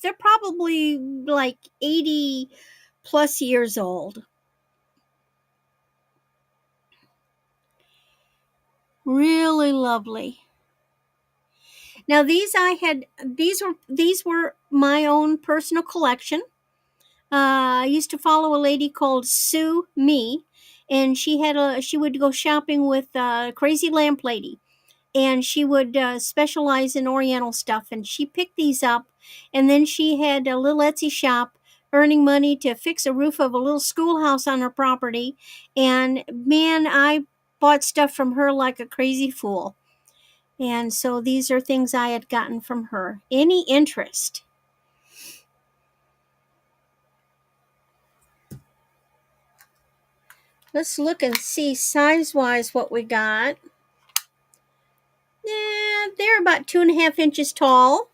S3: they're probably like 80 plus years old. Really lovely. Now these were my own personal collection. I used to follow a lady called Sue Me, and she would go shopping with Crazy Lamp Lady, and she would specialize in Oriental stuff. And she picked these up, and then she had a little Etsy shop, earning money to fix a roof of a little schoolhouse on her property. And man, I bought stuff from her like a crazy fool. And so these are things I had gotten from her. Any interest? Let's look and see size wise what we got. Yeah, they're about 2.5 inches tall.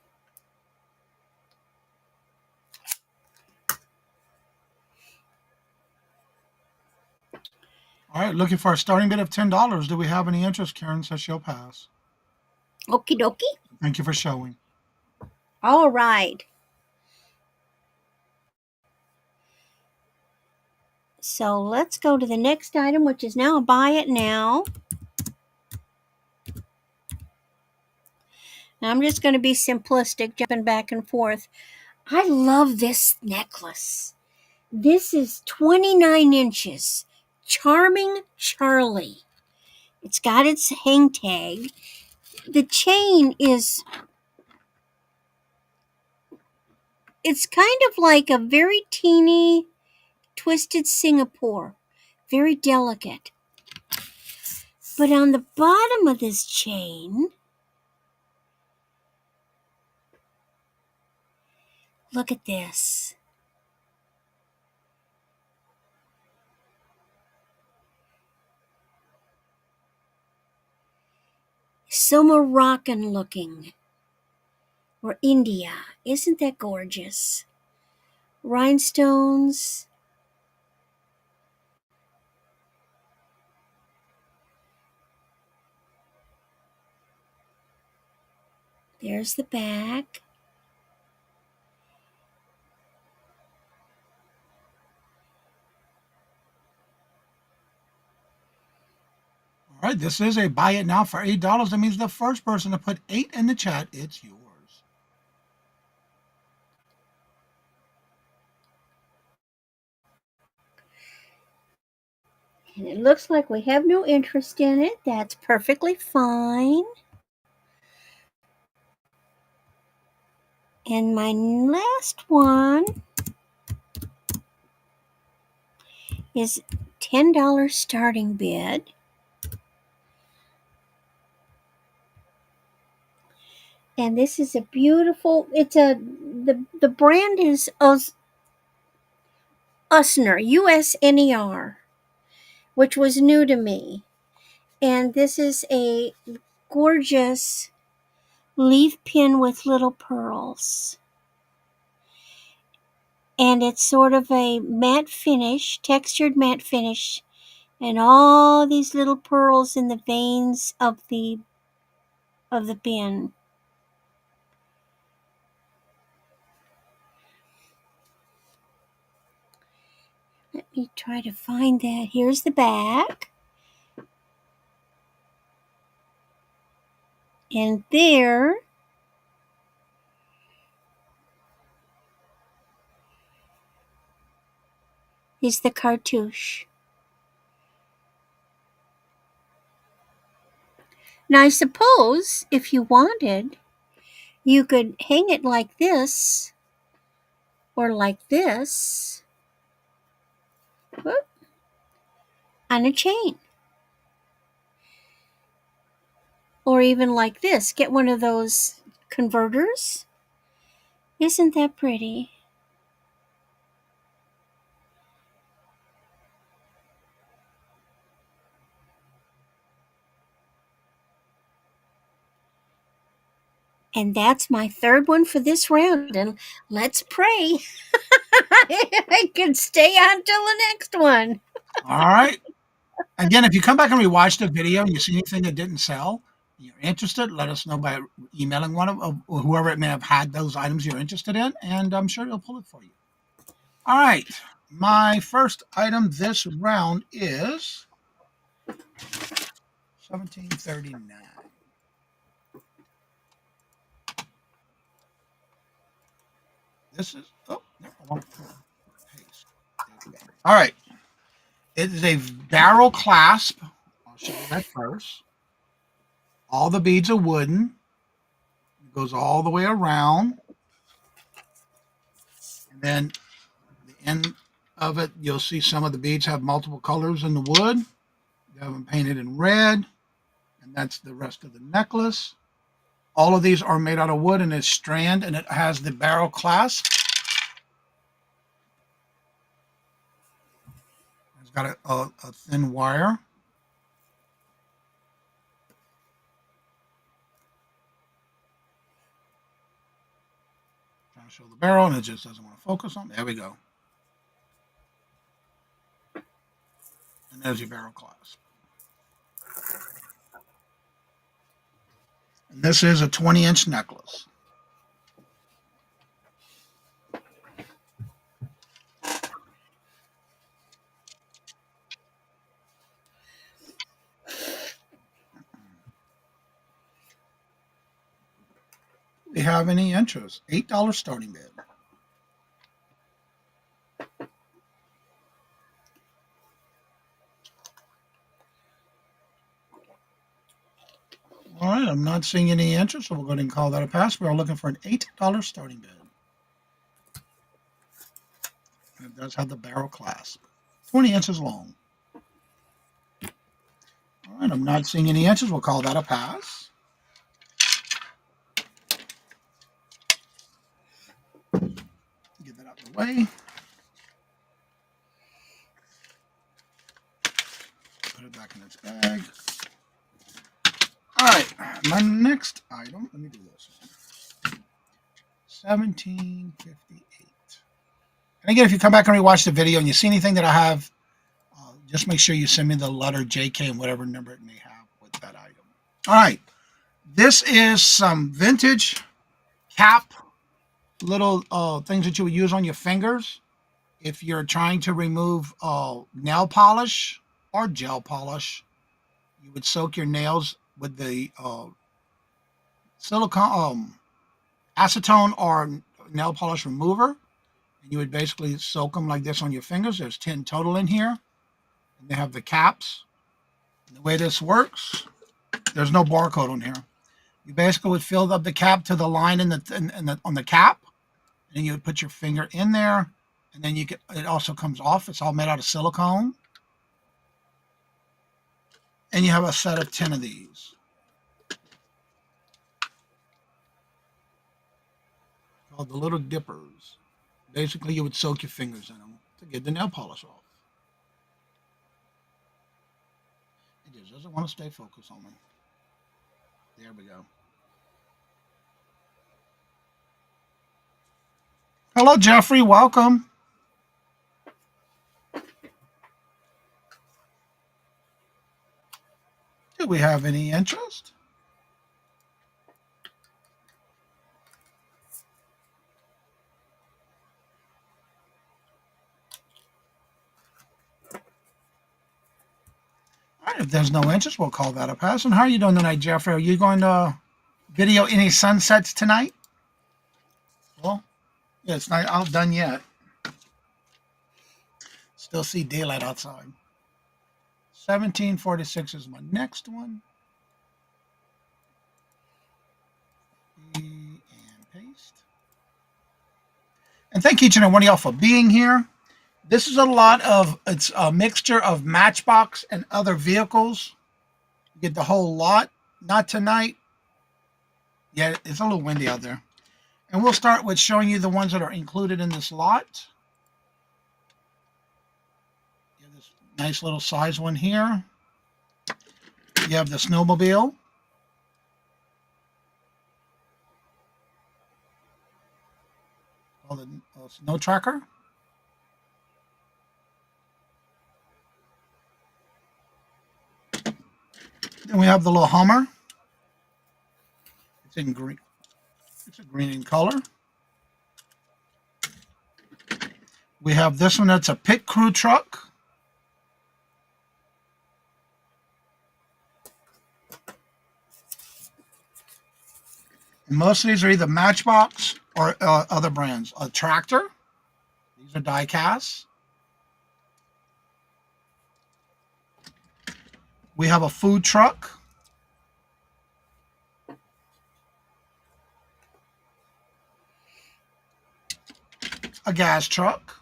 S1: All right, looking for a starting bid of $10. Do we have any interest? Karen says she'll pass.
S3: Okie dokie.
S1: Thank you for showing.
S3: All right. So let's go to the next item, which is now a buy it now. Now I'm just going to be simplistic, jumping back and forth. I love this necklace. This is 29 inches. Charming Charlie. It's got its hang tag. The chain is, it's kind of like a very teeny twisted Singapore. Very delicate. But on the bottom of this chain, look at this. So Moroccan looking. Or India. Isn't that gorgeous? Rhinestones. There's the back.
S1: All right, this is a buy it now for $8. That means the first person to put 8 in the chat, it's yours.
S3: And it looks like we have no interest in it. That's perfectly fine. And my last one is $10 starting bid. And this is a beautiful, the brand is Usner, USNER, which was new to me. And this is a gorgeous leaf pin with little pearls. And it's sort of a matte finish, textured matte finish, and all these little pearls in the veins of the pin. Let me try to find that. Here's the back. And there is the cartouche. Now, I suppose if you wanted, you could hang it like this or like this, whoop, on a chain. Or even like this. Get one of those converters. Isn't that pretty? And that's my third one for this round. And let's pray I can stay on till the next one.
S1: All right. Again, if you come back and rewatch the video and you see anything that didn't sell, you're interested, let us know by emailing one of or whoever it may have had those items you're interested in, and I'm sure they'll pull it for you. All right. My first item this round is 1739. This is, oh, no, I want to paste. There we go. All right. It is a barrel clasp. I'll show you that first. All the beads are wooden. It goes all the way around. And then the end of it, you'll see some of the beads have multiple colors in the wood. You have them painted in red, and that's the rest of the necklace. All of these are made out of wood and it's strand, and it has the barrel clasp. It's got a thin wire. Trying to show the barrel, and it just doesn't want to focus on. There we go. And there's your barrel clasp. And this is a 20-inch necklace. Do we have any interest? $8 starting bid. All right, I'm not seeing any interest, so we'll go ahead and call that a pass. We are looking for an $8 starting bid. And it does have the barrel clasp, 20 inches long. All right, I'm not seeing any inches. We'll call that a pass. Get that out of the way. Put it back in its bag. All right, my next item, let me do this one. 1758. And again, if you come back and rewatch the video and you see anything that I have, just make sure you send me the letter JK and whatever number it may have with that item. All right, this is some vintage cap, little things that you would use on your fingers if you're trying to remove nail polish or gel polish. You would soak your nails with the silicone, acetone or nail polish remover. And you would basically soak them like this on your fingers. There's 10 total in here. And they have the caps. And the way this works, there's no barcode on here. You basically would fill up the cap to the line on the cap. And you would put your finger in there. And then it also comes off. It's all made out of silicone. And you have a set of 10 of these. Called the little dippers. Basically, you would soak your fingers in them to get the nail polish off. It just doesn't want to stay focused on me. There we go. Hello, Jeffrey. Welcome. Do we have any interest? All right, if there's no interest, we'll call that a pass. And how are you doing tonight, Jeffrey? Are you going to video any sunsets tonight? Well, yeah, it's not all done yet. Still see daylight outside. 1746 is my next one. And paste. And thank each and every one of y'all for being here. This is it's a mixture of Matchbox and other vehicles. You get the whole lot. Not tonight. Yeah, it's a little windy out there. And we'll start with showing you the ones that are included in this lot. You have this nice little size one here. You have the snowmobile. The snow tracker. Then we have the little Hummer. It's in green. It's a green in color. We have this one that's a pit crew truck. And most of these are either Matchbox or other brands. A tractor. These are die casts. We have a food truck. A gas truck.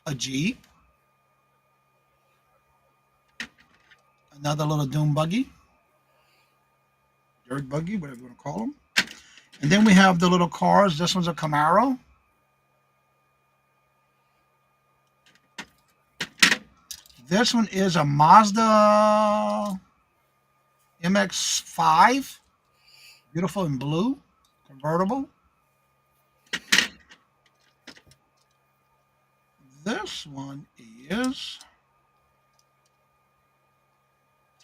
S1: A Jeep. Another little dune buggy. Dirt buggy, whatever you want to call them. And then we have the little cars. This one's a Camaro. This one is a Mazda MX-5. Beautiful in blue. Convertible. This one is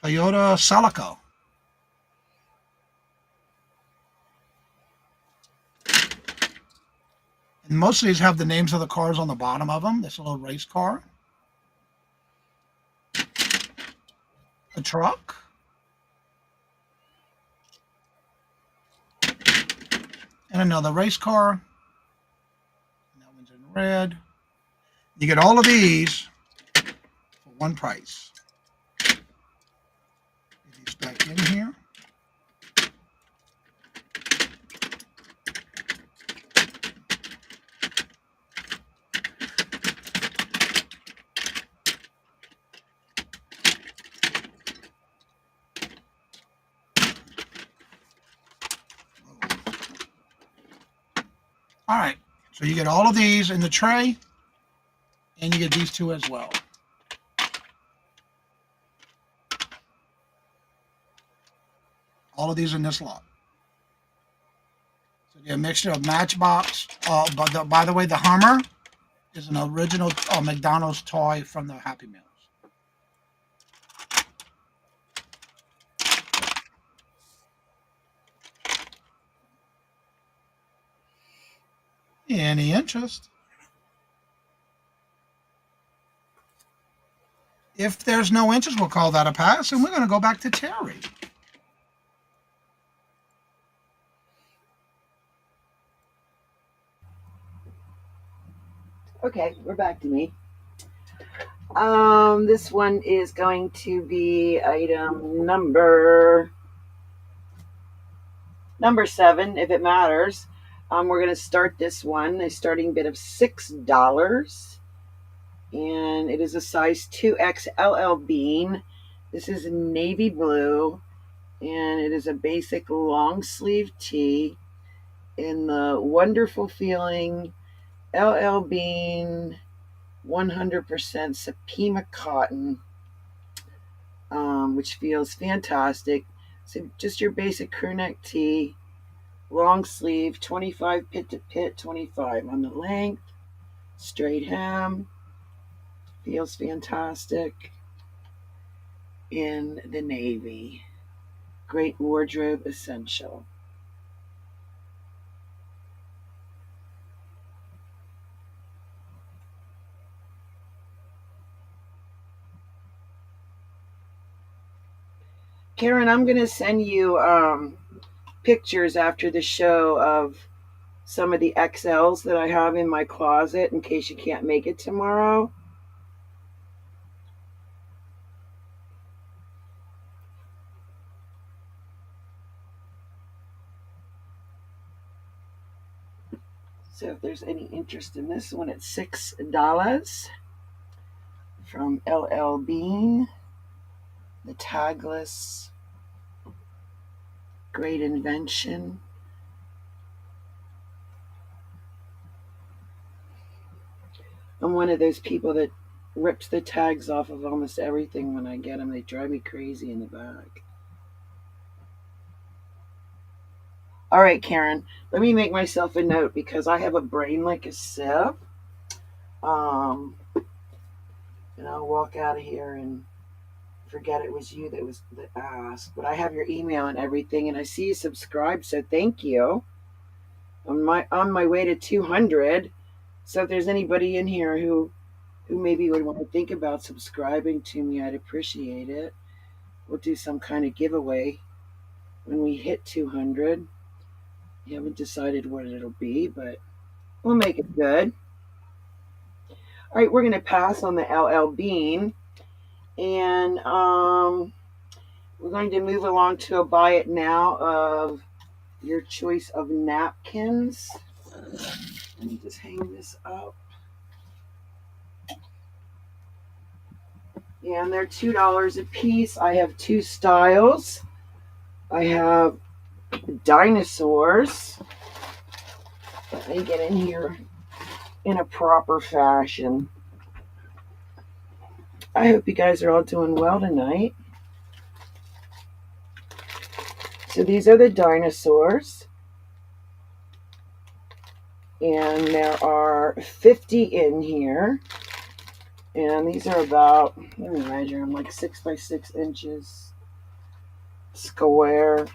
S1: Toyota Celica. And most of these have the names of the cars on the bottom of them. This little race car. A truck. And another race car. And that one's in red. You get all of these for one price. Get these back in here. All right, so you get all of these in the tray, and you get these two as well. All of these in this lot. So you get a mixture of Matchbox. By the way, the Hummer is an original McDonald's toy from the Happy Meals. Any interest? If there's no interest, we'll call that a pass, and we're going to go back to Terry.
S2: Okay, we're back to me. This one is going to be item number 7, if it matters. We're going to start this one, a starting bid of $6. And it is a size 2X LL Bean. This is navy blue. And it is a basic long sleeve tee in the wonderful feeling LL Bean 100% Sapima cotton, which feels fantastic. So just your basic crew neck tee, long sleeve, 25 pit to pit, 25 on the length, straight hem, feels fantastic in the navy. Great wardrobe essential. Karen, I'm going to send you pictures after the show of some of the XLs that I have in my closet in case you can't make it tomorrow. So if there's any interest in this one, it's $6 from LL Bean, the tagless, great invention. I'm one of those people that rips the tags off of almost everything when I get them. They drive me crazy in the back. All right, Karen, let me make myself a note because I have a brain like a sieve. And I'll walk out of here in forget it was you that asked, but I have your email and everything, and I see you subscribed, so thank you. On my way to 200. So if there's anybody in here who maybe would want to think about subscribing to me, I'd appreciate it. We'll do some kind of giveaway when we hit 200. We haven't decided what it'll be, but we'll make it good. All right, we're going to pass on the LL Bean, and we're going to move along to a buy it now of your choice of napkins. Let me just hang this up. And they're $2 a piece. I have two styles. I have dinosaurs. Let me get in here in a proper fashion. I hope you guys are all doing well tonight. So these are the dinosaurs. And there are 50 in here. And these are about, let me measure them, like 6 by 6 inches square.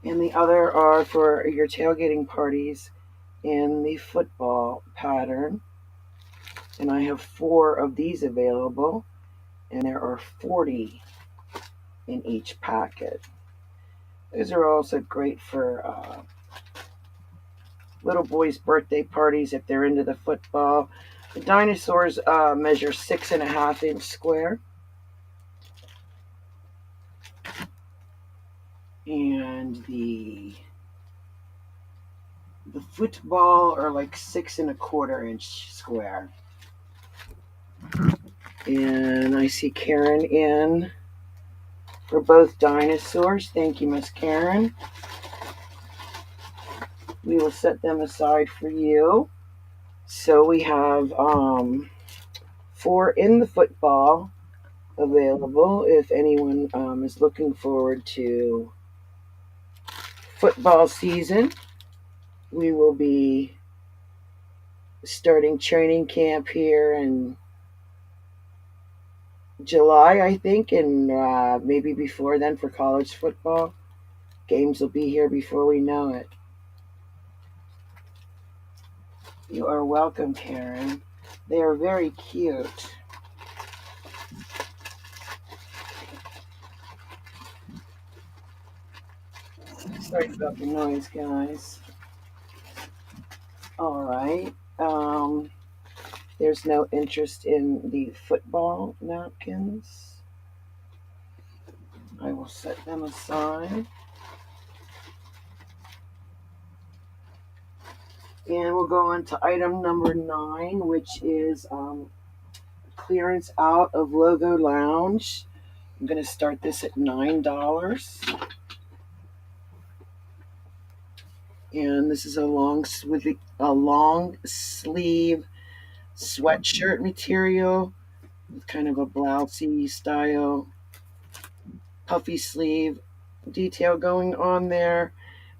S2: And the other are for your tailgating parties in the football pattern. And I have 4 of these available. And there are 40 in each packet. Those are also great for little boys' birthday parties if they're into the football. The dinosaurs measure 6.5-inch square. And the football are like 6.25-inch square. And I see Karen in for both dinosaurs. Thank you, Miss Karen. We will set them aside for you. So we have 4 in the football available if anyone is looking forward to football season. We will be starting training camp here in July, I think, and maybe before then for college football. Games will be here before we know it. You are welcome, Karen. They are very cute. Sorry about the noise, guys. All right. There's no interest in the football napkins. I will set them aside. And we'll go on to item number 9, which is clearance out of Logo Lounge. I'm going to start this at $9. And this is a long sleeve sweatshirt material with kind of a blousey style puffy sleeve detail going on there.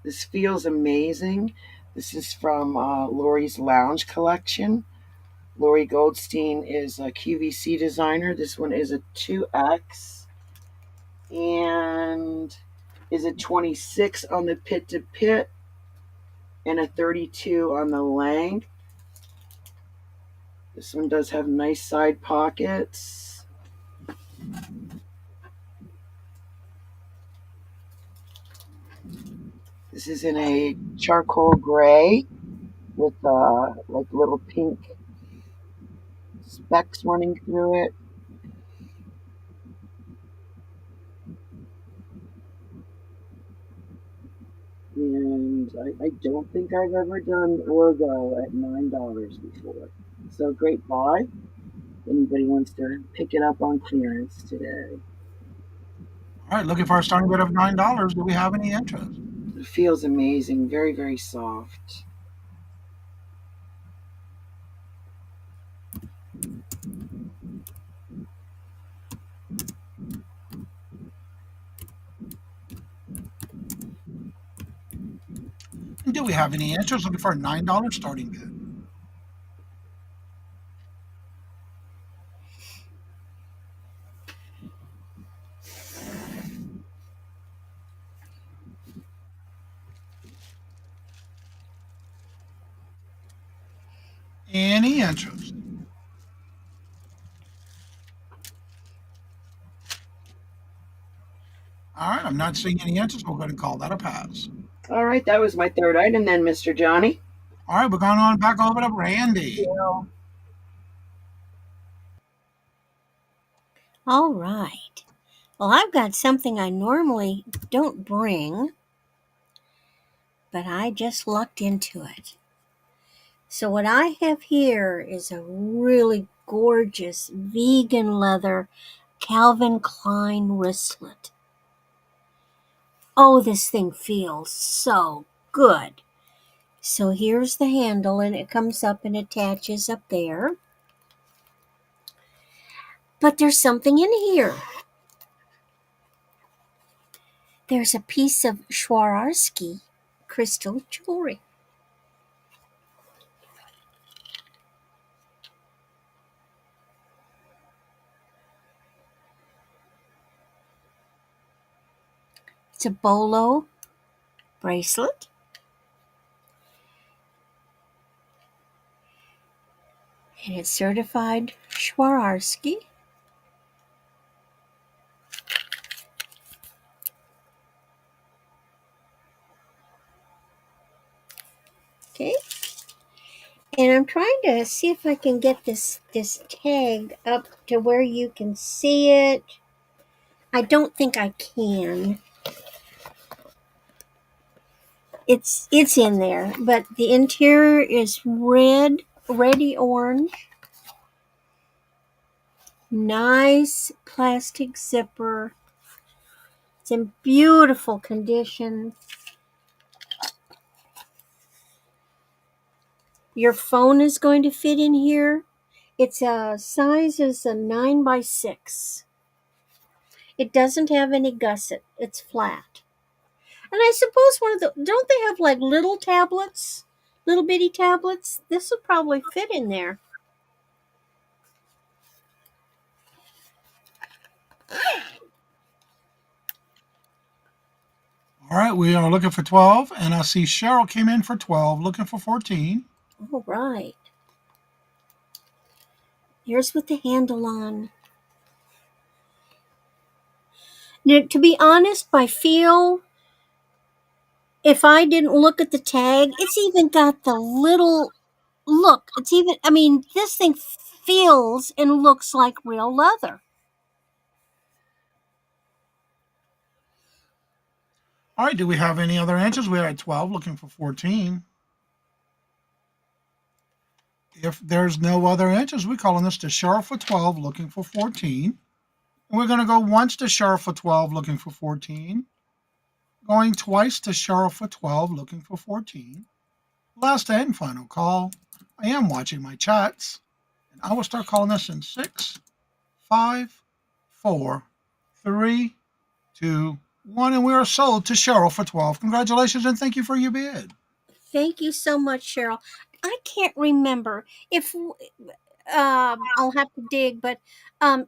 S2: This feels amazing. This is from Lori's Lounge collection. Lori Goldstein is a QVC designer. This one is a 2X and is a 26 on the pit to pit and a 32 on the length. This one does have nice side pockets. This is in a charcoal gray with like little pink specks running through it. And I don't think I've ever done logo at $9 before. So great buy. Anybody wants to pick it up on clearance today.
S1: All right, looking for a starting bid of $9. Do we have any interest?
S2: It feels amazing. Very, very soft.
S1: And do we have any interest? Looking for a $9 starting bid. Any interest? All right, I'm not seeing any interest. We're going to call that a pass.
S2: All right, that was my third item then, Mr. Johnny.
S1: All right, we're going on back over to Randy.
S3: All right. Well, I've got something I normally don't bring, but I just lucked into it. So, what I have here is a really gorgeous vegan leather Calvin Klein wristlet. Oh, this thing feels so good. So, here's the handle, and it comes up and attaches up there. But there's something in here. There's a piece of Swarovski crystal jewelry. It's a bolo bracelet. And it's certified Swarovski. Okay. And I'm trying to see if I can get this tag up to where you can see it. I don't think I can. It's in there, but the interior is reddy orange. Nice plastic zipper. It's in beautiful condition. Your phone is going to fit in here. Its size is a 9 by 6. It doesn't have any gusset. It's flat. And I suppose don't they have like little tablets? Little bitty tablets? This would probably fit in there.
S1: All right, we are looking for 12, and I see Cheryl came in for 12, looking for 14.
S3: All right. Here's with the handle on. Now, to be honest, by feel, if I didn't look at the tag, it's even got the little look. It's even, I mean, this thing feels and looks like real leather.
S1: All right, do we have any other answers? We're at 12, looking for 14. If there's no other answers, we're calling this to Cheryl for 12, looking for 14. And we're going to go once to Cheryl for 12, looking for 14. Going twice to Cheryl for 12, looking for 14. Last and final call. I am watching my chats, and I will start calling this in 6, 5, 4, 3, 2, 1, and we are sold to Cheryl for 12. Congratulations and thank you for your bid.
S3: Thank you so much, Cheryl. I can't remember if I'll have to dig, but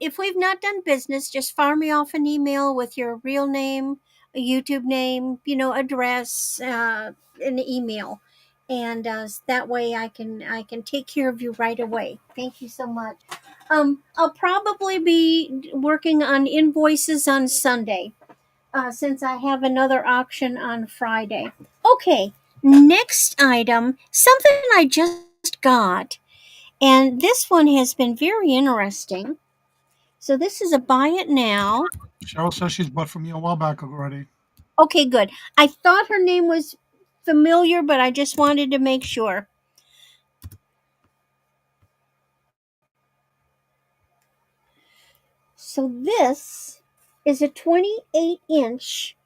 S3: if we've not done business, just fire me off an email with your real name, a YouTube name, address, an email, and that way I can take care of you right away. Thank you so much. I'll probably be working on invoices on Sunday, since I have another auction on Friday. Okay, next item, something I just got. And this one has been very interesting. So this is a buy it now.
S1: Cheryl says she's bought from you a while back already.
S3: Okay, good. I thought her name was familiar, but I just wanted to make sure. So this is a 28-inch,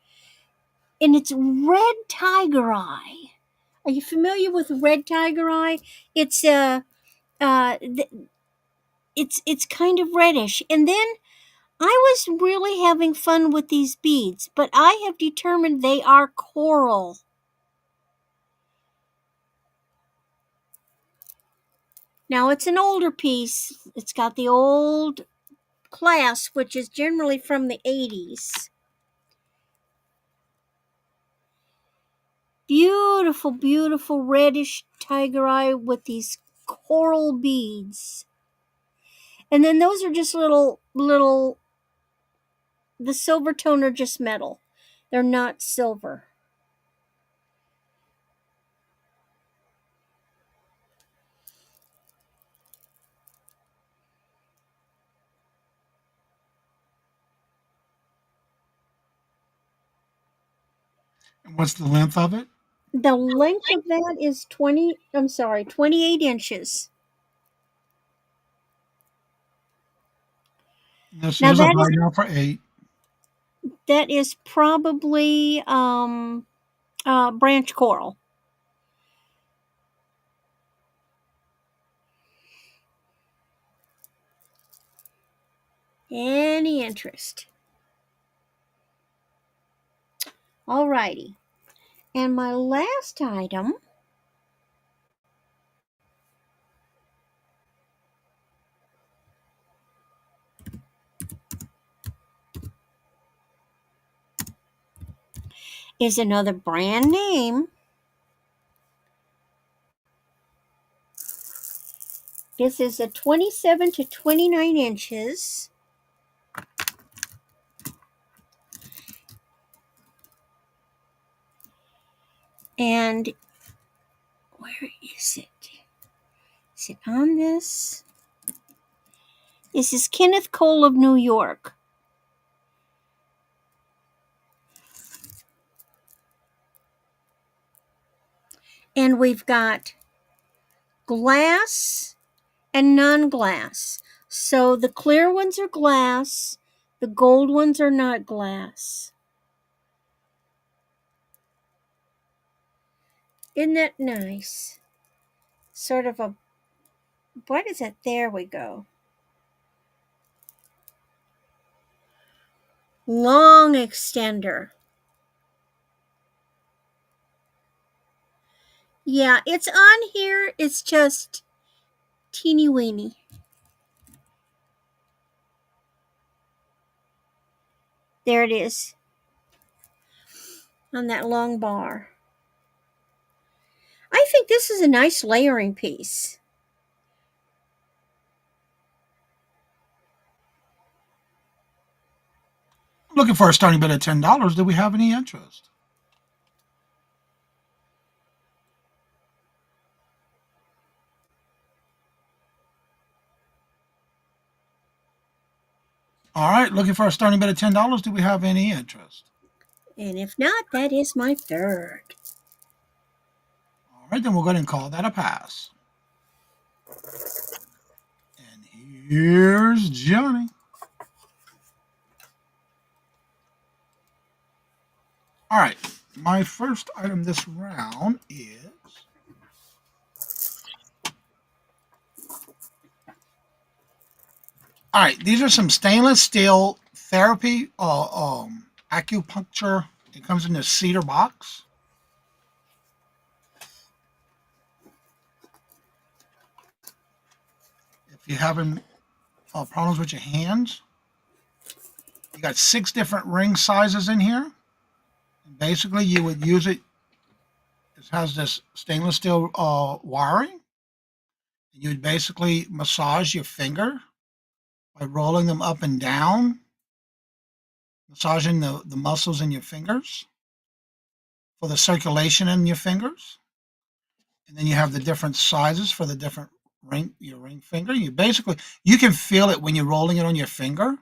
S3: and it's red tiger eye. Are you familiar with red tiger eye? It's uh th- it's kind of reddish. And then I was really having fun with these beads, but I have determined they are coral. Now it's an older piece. It's got the old clasp, which is generally from the 80s. Beautiful, beautiful reddish tiger eye with these coral beads. And then those are just little, the silver tone are just metal. They're not silver.
S1: And what's the length of it?
S3: The length of that is 28 inches.
S1: This
S3: Now
S1: is a buy now for 8.
S3: that is probably branch coral. Any interest? Alrighty. And my last item is another brand name. This is a 27 to 29 inches. And where is it? Is it on this? This is Kenneth Cole of New York. And we've got glass and non-glass. So the clear ones are glass, the gold ones are not glass. Isn't that nice? Sort of a, what is it? There we go. Long extender. Yeah, it's on here. It's just teeny weeny. There it is on that long bar. I think this is a nice layering piece.
S1: Looking for a starting bid at $10. Do we have any interest? All right, looking for a starting bid at $10. Do we have any interest?
S3: And if not, that is my third.
S1: All right, then we'll go ahead and call that a pass. And here's Johnny. All right, my first item this round is all right. These are some stainless steel therapy acupuncture. It comes in this cedar box. If you're having problems with your hands, you got 6 different ring sizes in here. Basically, you would use it. It has this stainless steel wiring. You would basically massage your finger by rolling them up and down, massaging the muscles in your fingers for the circulation in your fingers. And then you have the different sizes for the different your ring finger. You can feel it when you're rolling it on your finger.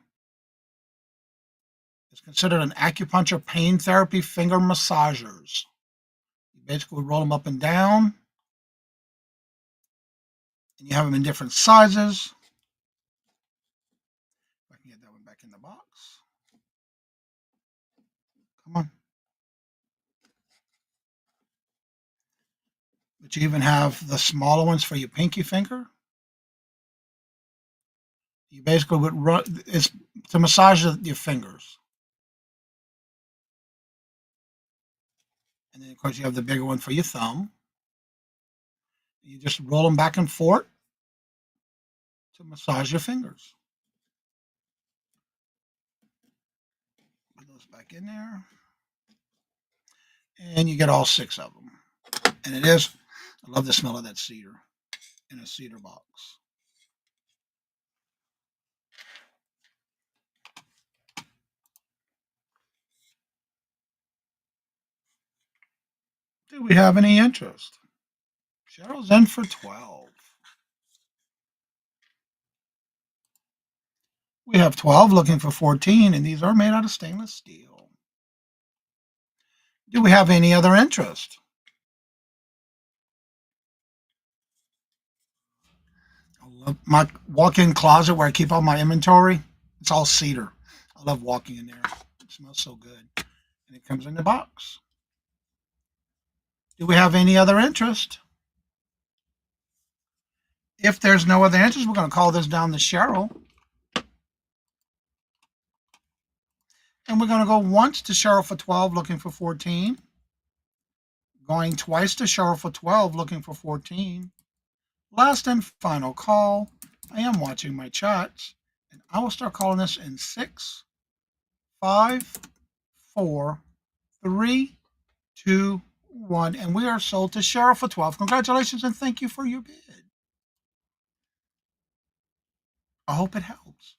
S1: It's considered an acupuncture pain therapy finger massagers. You basically roll them up and down, and you have them in different sizes. If I can get that one back in the box. Come on. But you even have the smaller ones for your pinky finger. You basically would run, it's to massage your fingers. And then, of course, you have the bigger one for your thumb. You just roll them back and forth to massage your fingers. Put those back in there. And you get all 6 of them. And I love the smell of that cedar. in a cedar box. Do we have any interest? Cheryl's in for 12. We have 12 looking for 14, and these are made out of stainless steel. Do we have any other interest? I love my walk-in closet where I keep all my inventory. It's all cedar. I love walking in there. It smells so good. And it comes in the box. Do we have any other interest? If there's no other interest, we're going to call this down to Cheryl. And we're going to go once to Cheryl for 12, looking for 14. Going twice to Cheryl for 12, looking for 14. Last and final call. I am watching my chats. And I will start calling this in 6, 5, 4, 3, 2, 1. And we are sold to Cheryl for 12. Congratulations and thank you for your bid. I hope it helps.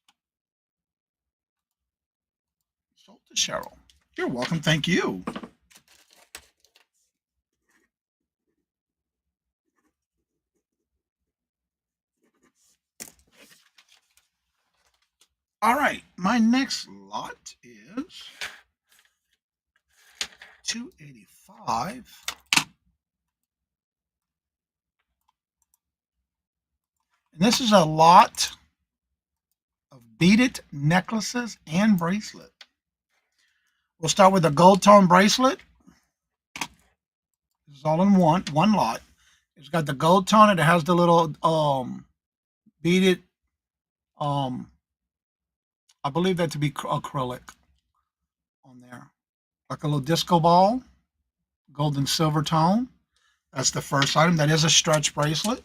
S1: Sold to Cheryl. You're welcome. Thank you. All right. My next lot is 285. And this is a lot of beaded necklaces and bracelet. We'll start with a gold tone bracelet. This is all in one lot. It's got the gold tone and it has the little beaded I believe that to be acrylic on there. Like a little disco ball, gold and silver tone. That's the first item. That is a stretch bracelet.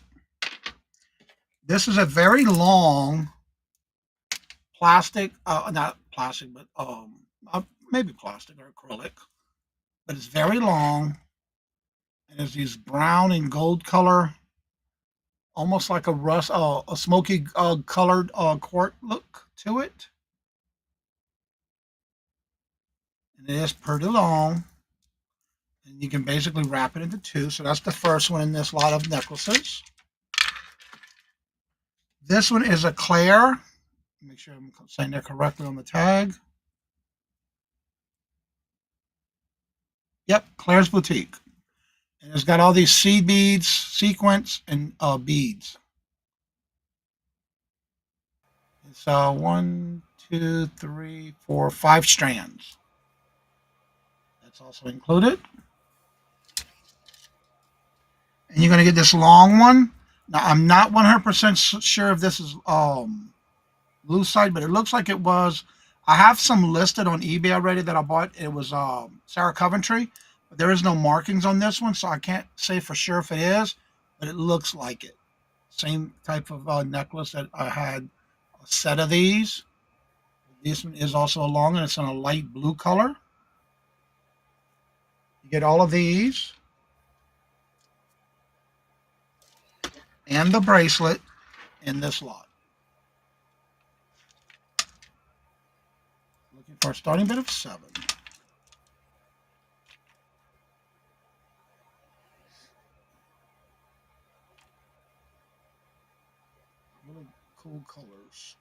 S1: This is a very long plastic, not plastic, but maybe plastic or acrylic, but it's very long and it's these brown and gold color, almost like a smoky colored quart look to it. And it is pretty long, and you can basically wrap it into two. So that's the first one in this lot of necklaces. This one is a Claire. Make sure I'm saying that correctly on the tag. Yep, Claire's Boutique. And it's got all these seed beads, sequence, and beads. It's 1, 2, 3, 4, 5 strands. That's also included. And you're going to get this long one. Now, I'm not 100% sure if this is lucite, but it looks like it was. I have some listed on eBay already that I bought. It was Sarah Coventry, but there is no markings on this one, so I can't say for sure if it is, but it looks like it. Same type of necklace that I had a set of these. This one is also a long and it's in a light blue color. You get all of these and the bracelet in this lot. Looking for a starting bid of 7. Really cool colors.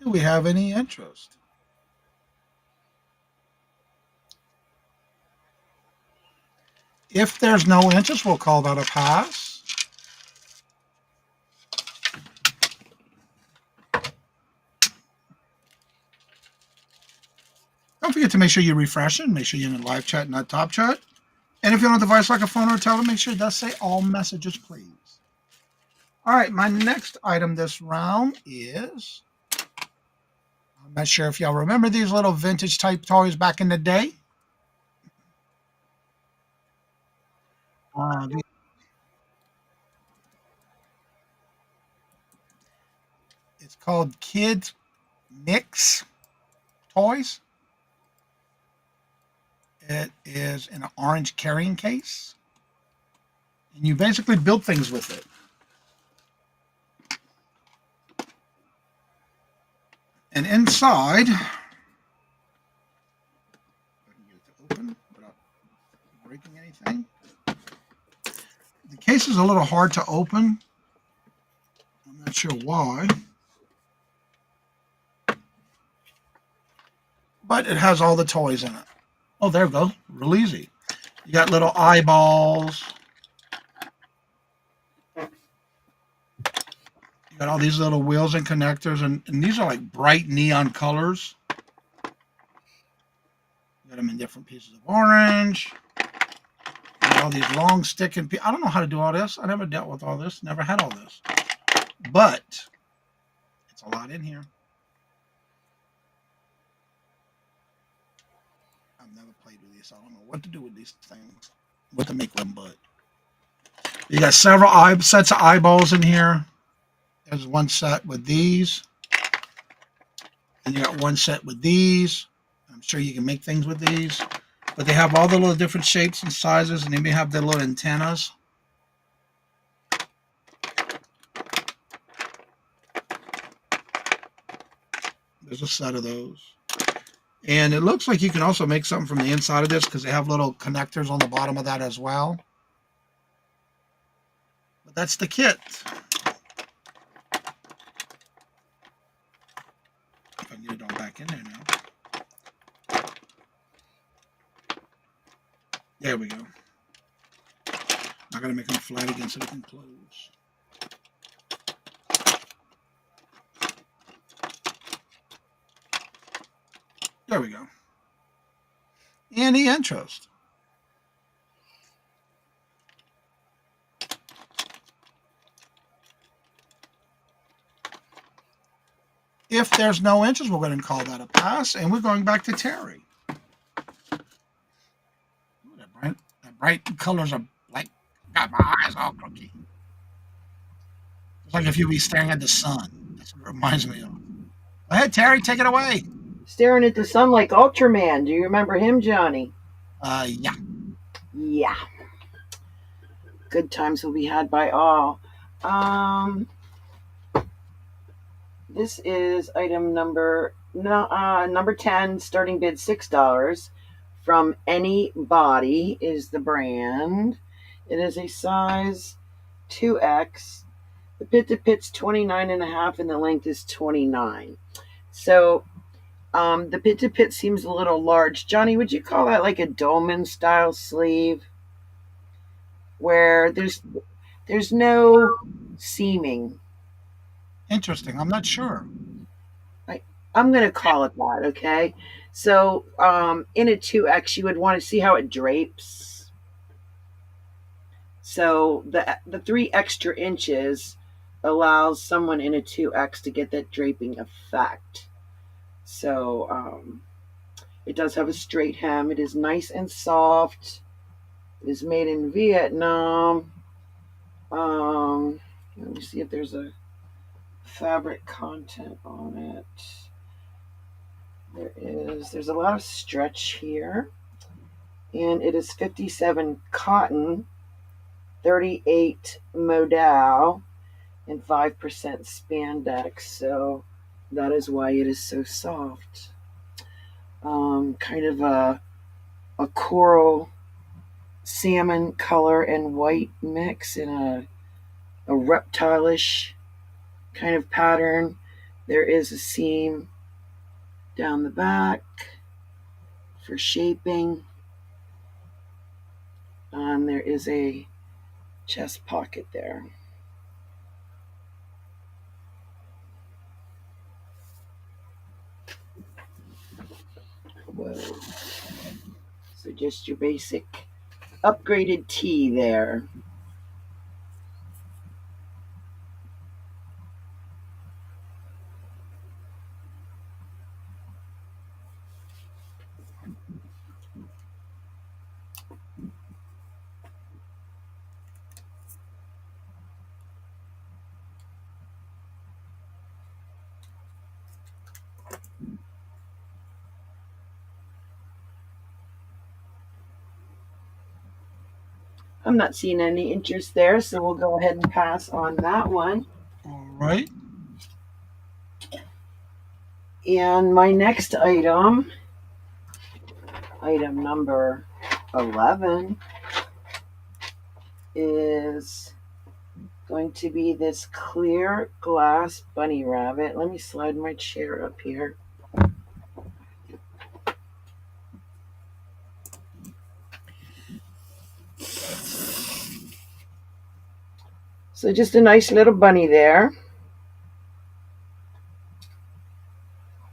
S1: Do we have any interest? If there's no interest, we'll call that a pass. Don't forget to make sure you refresh it. Make sure you're in the live chat, not top chat. And if you're on a device like a phone or a tablet, make sure it does say all messages, please. All right, my next item this round is, I'm not sure if y'all remember these little vintage type toys back in the day. Uh, it's called Kids Mix Toys. It is in an orange carrying case, and you basically build things with it. And inside, if I can get it to open without breaking anything. The case is a little hard to open. I'm not sure why, but it has all the toys in it. Oh, there we go. Real easy. You got little eyeballs. You got all these little wheels and connectors, and these are like bright neon colors. You got them in different pieces of orange. You got all these long sticking. I don't know how to do all this. I never dealt with all this. Never had all this. But it's a lot in here. I've never played with these. So I don't know what to do with these things. What to make with them, but you got several sets of eyeballs in here. There's one set with these, and you got one set with these. I'm sure you can make things with these, but they have all the little different shapes and sizes, and they may have their little antennas. There's a set of those. And it looks like you can also make something from the inside of this because they have little connectors on the bottom of that as well. But that's the kit. If I can get it all back in there now. There we go. Not going to make them flat again so they can close. There we go. Any interest? If there's no interest, we're going to call that a pass, and we're going back to Terry. Ooh, that bright colors are like got my eyes all crooked. It's like if you be staring at the sun. That's what it reminds me of. Go ahead, Terry, take it away.
S2: Staring at the sun like Ultraman. Do you remember him, Johnny?
S1: Yeah.
S2: Yeah. Good times will be had by all. This is item number 10, starting bid $6. From Anybody is the brand. It is a size 2X. The pit to pit's 29.5 and the length is 29. So the pit to pit seems a little large. Johnny, would you call that like a dolman style sleeve? Where there's no seaming.
S1: Interesting. I'm not sure.
S2: I'm going to call it that, okay? So in a 2X, you would want to see how it drapes. So the 3 extra inches allows someone in a 2X to get that draping effect. So it does have a straight hem. It is nice and soft. It is made in Vietnam. Let me see if there's a fabric content on it. There's a lot of stretch here. And it is 57 cotton, 38 modal, and 5% spandex. So that is why it is so soft. Kind of a coral salmon color and white mix in a reptilish kind of pattern. There is a seam down the back for shaping. There is a chest pocket there. Whoa. So just your basic upgraded tee there. I'm not seeing any interest there, so we'll go ahead and pass on that one.
S1: All right.
S2: And my next item number 11, is going to be this clear glass bunny rabbit. Let me slide my chair up here. So just a nice little bunny there.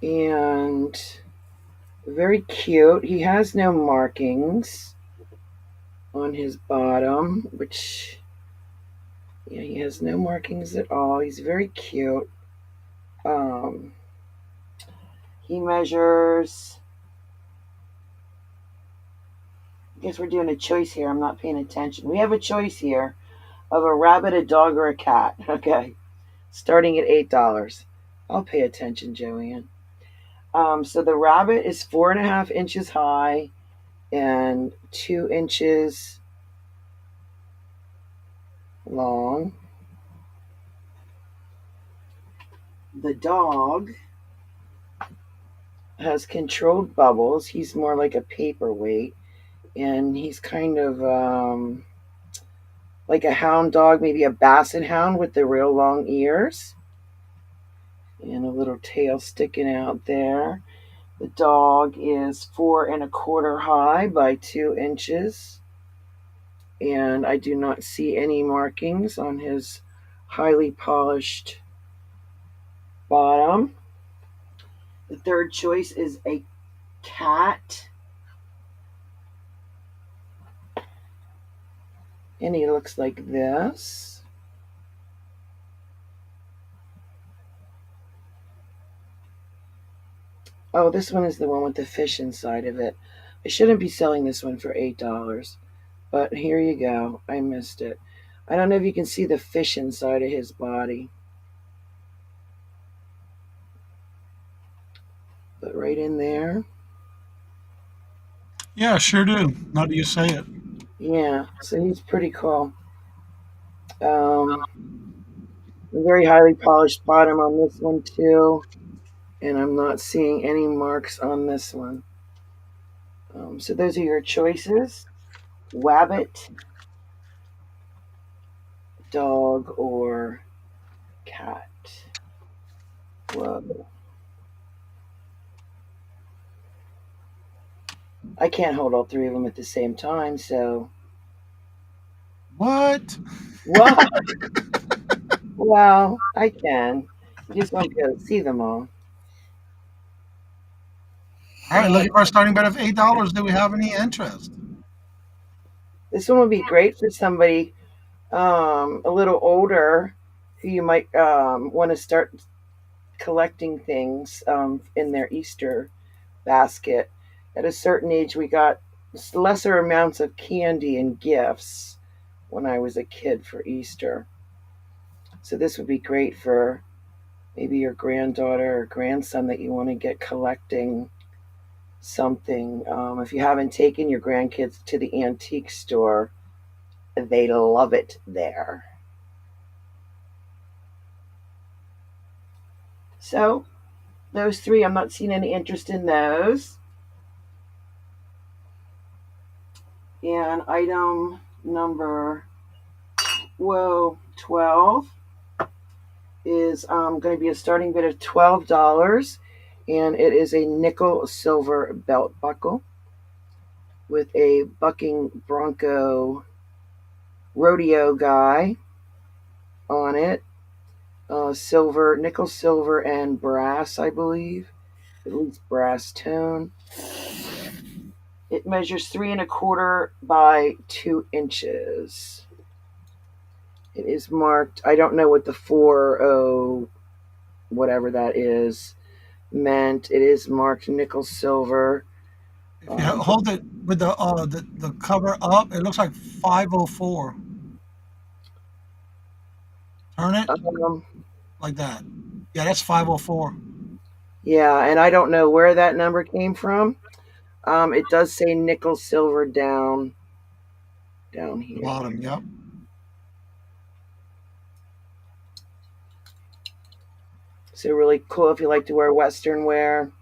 S2: And very cute. He has no markings on his bottom, which, yeah, he has no markings at all. He's very cute. Um, he measures, I guess we're doing a choice here. I'm not paying attention. We have a choice here of a rabbit, a dog, or a cat. Okay. Starting at $8. I'll pay attention, Joanne. So the rabbit is 4.5 inches high and 2 inches long. The dog has controlled bubbles. He's more like a paperweight, and he's kind of like a hound dog, maybe a basset hound with the real long ears and a little tail sticking out there. The dog is 4.25 high by 2 inches, and I do not see any markings on his highly polished bottom. The third choice is a cat, and he looks like this. Oh, this one is the one with the fish inside of it. I shouldn't be selling this one for $8, but here you go. I missed it. I don't know if you can see the fish inside of his body, but right in there.
S1: Yeah, sure do. Now that you say it.
S2: Yeah, so he's pretty cool. Um, a very highly polished bottom on this one too, and I'm not seeing any marks on this one. So those are your choices: wabbit, dog, or cat. Whoa. I can't hold all three of them at the same time, so.
S1: What?
S2: What? Well, I can. You just won't be able to see them all.
S1: All right, looking for a starting bid of $8. Do we have any interest?
S2: This one would be great for somebody a little older who you might want to start collecting things in their Easter basket. At a certain age, we got lesser amounts of candy and gifts when I was a kid for Easter. So this would be great for maybe your granddaughter or grandson that you want to get collecting something. If you haven't taken your grandkids to the antique store, they love it there. So those three, I'm not seeing any interest in those. And item number 12 is going to be a starting bid of $12, and it is a nickel silver belt buckle with a bucking bronco rodeo guy on it. Silver, nickel silver, and brass, I believe, at least brass tone. It measures 3.25 by 2 inches. It is marked. I don't know what the 40 whatever that is meant. It is marked nickel silver.
S1: If you hold it with the cover up, it looks like 504. Turn it
S2: Um,
S1: like that. Yeah, that's 504.
S2: yeah, and I don't know where that number came from. It does say nickel silver down down
S1: The
S2: here.
S1: bottom, yep.
S2: So really cool if you like to wear Western wear,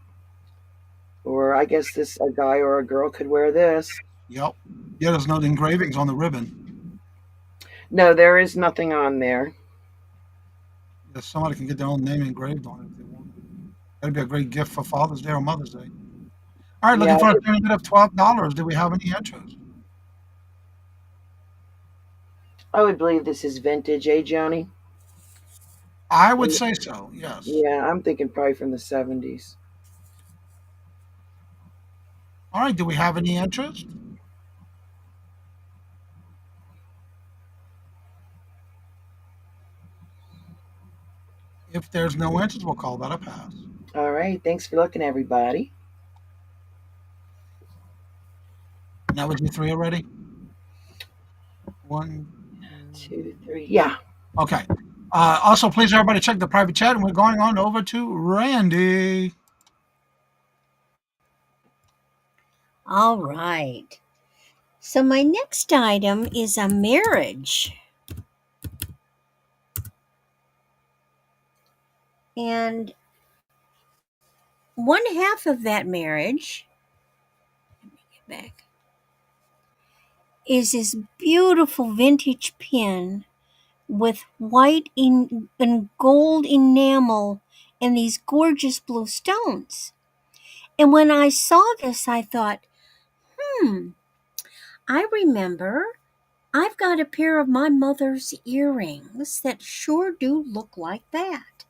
S2: or I guess this a guy or a girl could wear this.
S1: Yep. Yeah, there's no engravings on the ribbon.
S2: No, there is nothing on there.
S1: Yeah, somebody can get their own name engraved on it if they want. That'd be a great gift for Father's Day or Mother's Day. All right,
S2: Yeah,
S1: looking for a tournament of $12. Do we have any interest?
S2: I would believe this is vintage, eh, Johnny?
S1: I would
S2: And
S1: say so, yes.
S2: yeah, I'm thinking probably from the 70s.
S1: All right, do we have any interest? If there's no interest, we'll call that a pass.
S2: All right, thanks for looking, everybody.
S1: Now we do three already? One,
S2: Two,
S1: two.
S2: three. Yeah.
S1: Okay. Also, please, everybody, check the private chat, and we're going on over to Randy.
S3: All right. So my next item is a marriage. And one half of that marriage, let me get back, is this beautiful vintage pin with white and gold enamel and these gorgeous blue stones. And when I saw this, I thought, hmm, I remember I've got a pair of my mother's earrings that sure do look like that.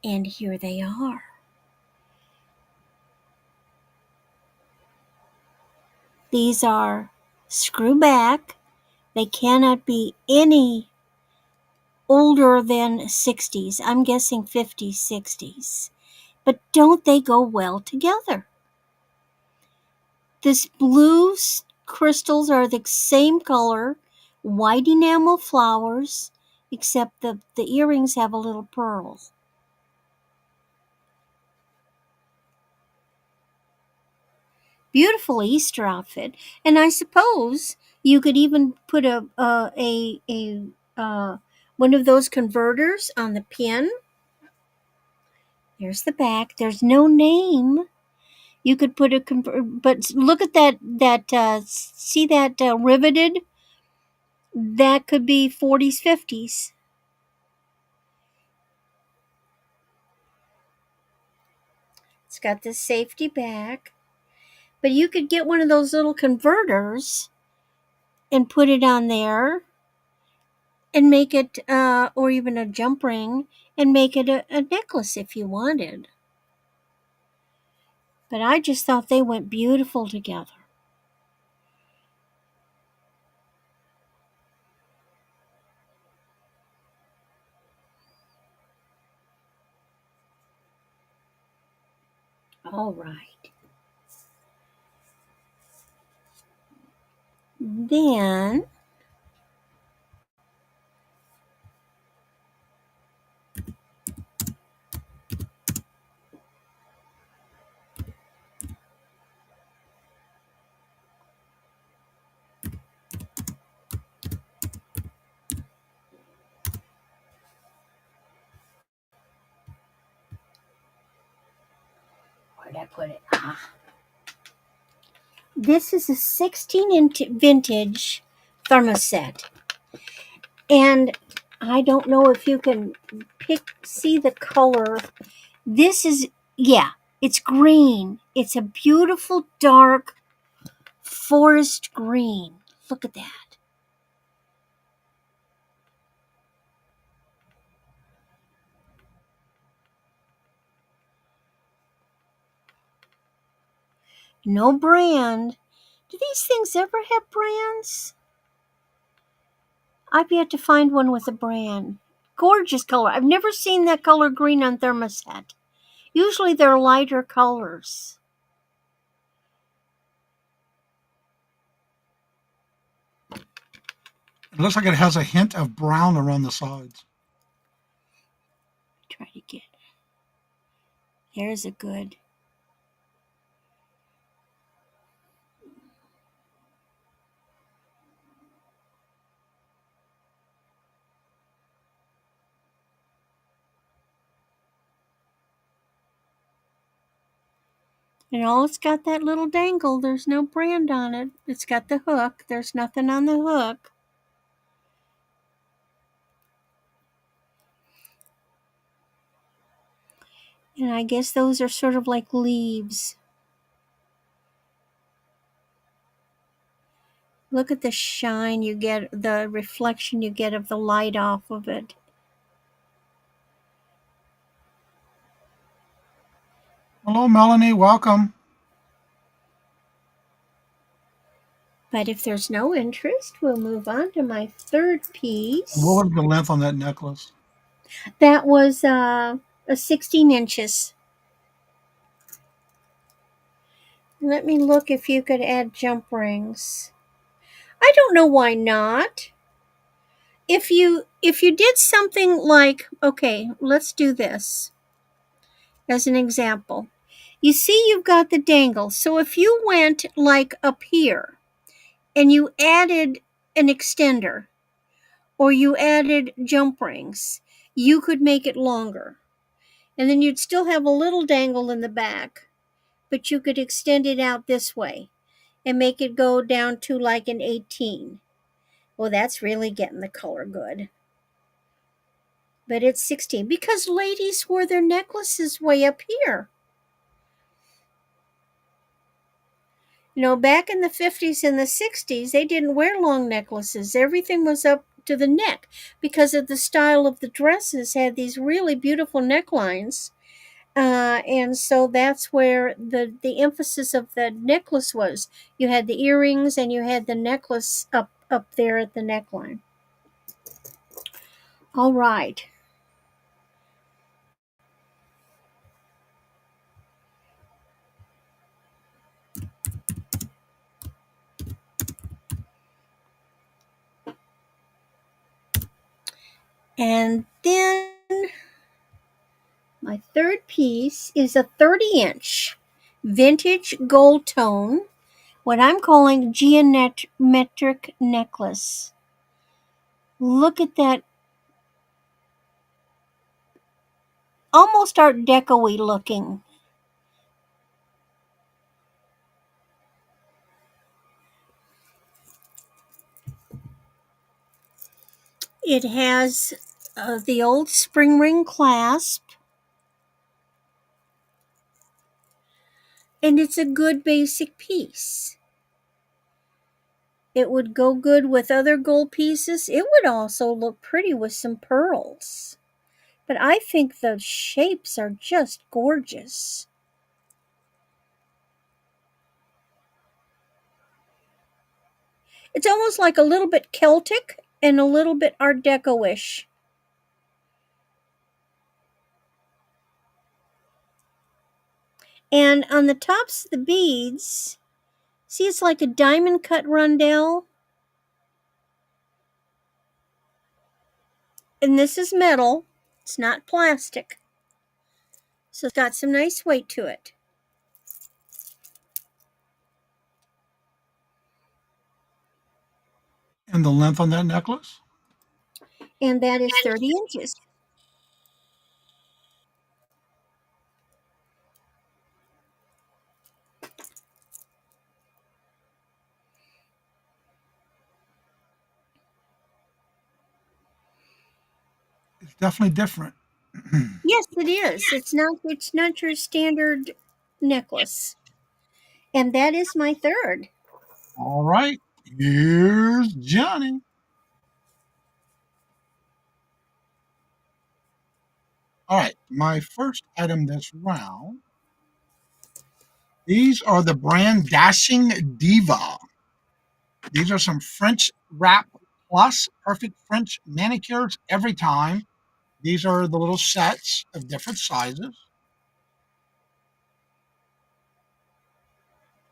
S3: And here they are. These are screw back. They cannot be any older than 60s. I'm guessing 50s, 60s. But don't they go well together? This blue crystals are the same color, white enamel flowers, except the earrings have a little pearl. Beautiful Easter outfit, and I suppose you could even put a one of those converters on the pin. There's the back. There's no name. You could put a but look at that see that riveted. That could be 40s, 50s. It's got this safety back, but you could get one of those little converters and put it on there and make it, or even a jump ring, and make it a necklace if you wanted. But I just thought they went beautiful together. All right. Then where did I put it? This is a 16-inch vintage thermoset. And I don't know if you can see the color. This is, yeah, it's green. It's a beautiful dark forest green. Look at that. No brand. Do these things ever have brands? I've yet to find one with a brand. Gorgeous color. I've never seen that color green on thermoset. Usually they're lighter colors.
S1: It looks like it has a hint of brown around the sides.
S3: Try to get. There's a good. And all it's got that little dangle. There's no brand on it. It's got the hook. There's nothing on the hook. And I guess those are sort of like leaves. Look at the shine you get, the reflection you get of the light off of it.
S1: Hello, Melanie. Welcome.
S3: But if there's no interest, we'll move on to my third
S1: And what
S3: piece.
S1: was the length on that necklace?
S3: That was a 16 inches. Let me look if you could add jump rings. I don't know why not. If you did something like, okay, let's do this as an example. You see you've got the dangle. So if you went like up here and you added an extender or you added jump rings, you could make it longer. And then you'd still have a little dangle in the back, but you could extend it out this way and make it go down to like an 18. Well, that's really getting the color good. But it's 16 because ladies wore their necklaces way up here. Back in the 50s and the 60s, they didn't wear long necklaces. Everything was up to the neck because of the style of the dresses had these really beautiful necklines. And so that's where the emphasis of the necklace was. You had the earrings and you had the necklace up there at the neckline. All right. And then my third piece is a 30-inch vintage gold tone, what I'm calling geometric necklace. Look at that, almost Art Deco-y looking. It has the old spring ring clasp, and it's a good basic piece. It would go good with other gold pieces. It would also look pretty with some pearls. But I think the shapes are just gorgeous. It's almost like a little bit Celtic and a little bit Art Deco-ish. And on the tops of the beads, see, it's like a diamond cut rondelle. And this is metal, it's not plastic. So it's got some nice weight to it.
S1: And the length on that necklace?
S3: And that is 30 inches.
S1: It's definitely different.
S3: Yes, it is. It's not your standard necklace. And that is my third.
S1: All right. Here's Johnny. All right. My first item this round. These are the brand Dashing Diva. These are some French wrap plus perfect French manicures every time. These are the little sets of different sizes.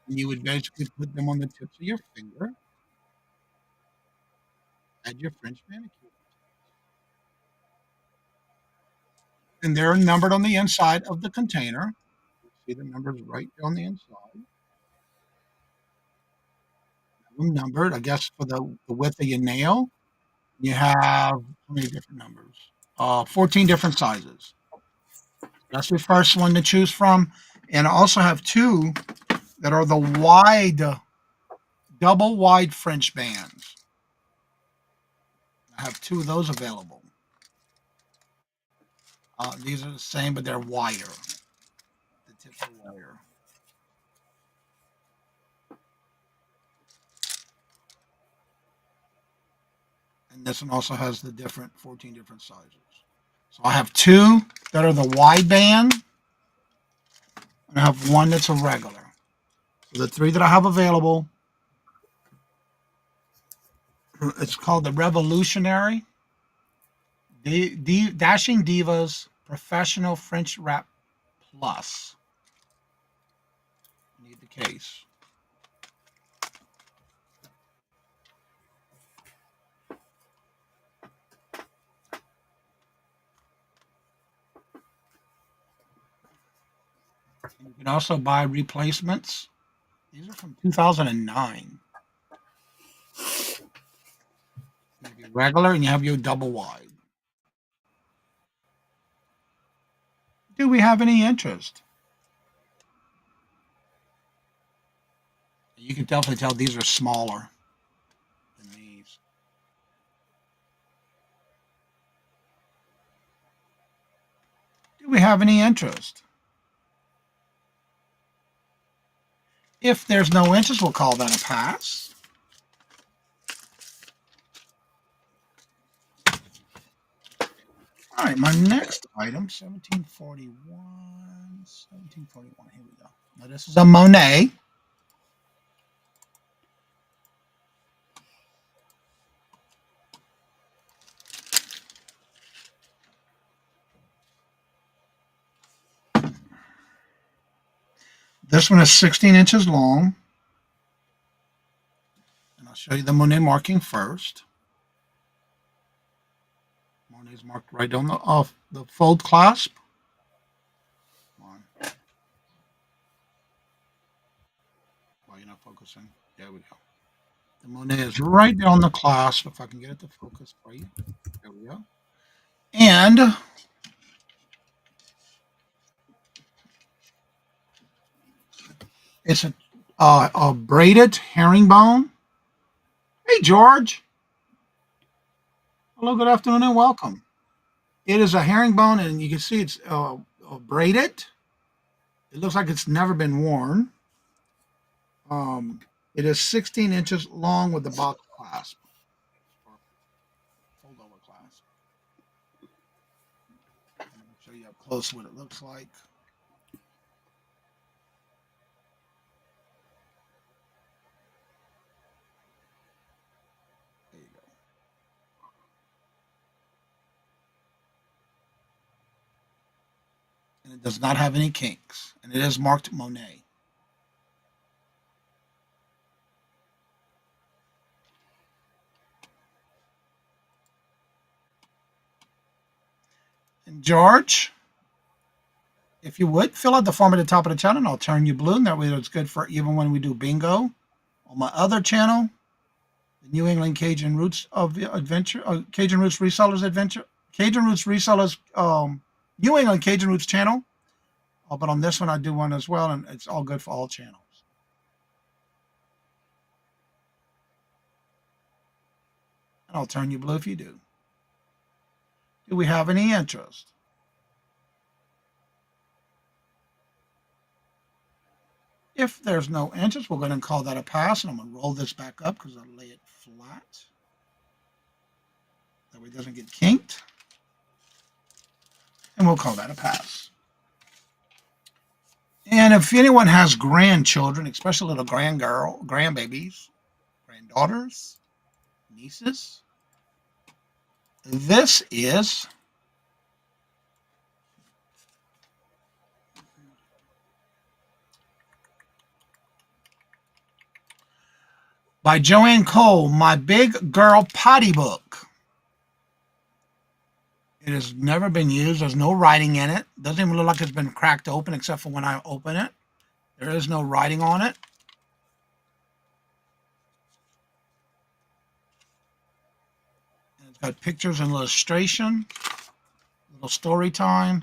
S1: And you would basically put them on the tips of your finger, add your French manicure. And they're numbered on the inside of the container. See the numbers right there on the inside. Have them numbered, I guess, for the width of your nail. You have how many different numbers? 14 different sizes. That's your first one to choose from. And I also have two that are the wide, double wide French bands. I have two of those available. These are the same, but they're wider. The tips are wider. And this one also has the different 14 different sizes. So I have two that are the wide band, and I have one that's a regular. So the three that I have available, it's called the Revolutionary Dashing Divas Professional French Wrap Plus. I need the case. And you can also buy replacements. These are from 2009. You have your regular and you have your double wide. Do we have any interest? You can definitely tell these are smaller than these. Do we have any interest? If there's no interest, we'll call that a pass. All right, my next item, 1741. 1741. Here we go. Now, this is a Monet. This one is 16 inches long. And I'll show you the Monet marking first. Monet's marked right on the fold clasp. Come on. Why you're not focusing? There we go. The Monet is right there on the clasp. If I can get it to focus for you. There we go. And it's a braided herringbone. Hey, George. Hello, good afternoon, and welcome. It is a herringbone, and you can see it's braided. It looks like it's never been worn. It is 16 inches long with the box clasp. Fold over clasp. I'm going to show you up close what it looks like. There you go. And it does not have any kinks, and it is marked Monet. And George, if you would fill out the form at the top of the channel, and I'll turn you blue, and that way it's good for even when we do bingo. On my other channel, the New England Cajun Roots of Adventure, Cajun Roots Resellers Adventure, Cajun Roots Resellers, New England Cajun Roots channel. But on this one, I do one as well, and it's all good for all channels. And I'll turn you blue if you do. Do we have any interest? If there's no interest, we're going to call that a pass, and I'm going to roll this back up because I'll lay it flat. That way it doesn't get kinked. And we'll call that a pass. And if anyone has grandchildren, especially little grandbabies, granddaughters, nieces, this is by Joanne Cole, My Big Girl Potty Book. It has never been used. There's no writing in it. Doesn't even look like it's been cracked open except for when I open it. There is no writing on it. And it's got pictures and illustration, little story time.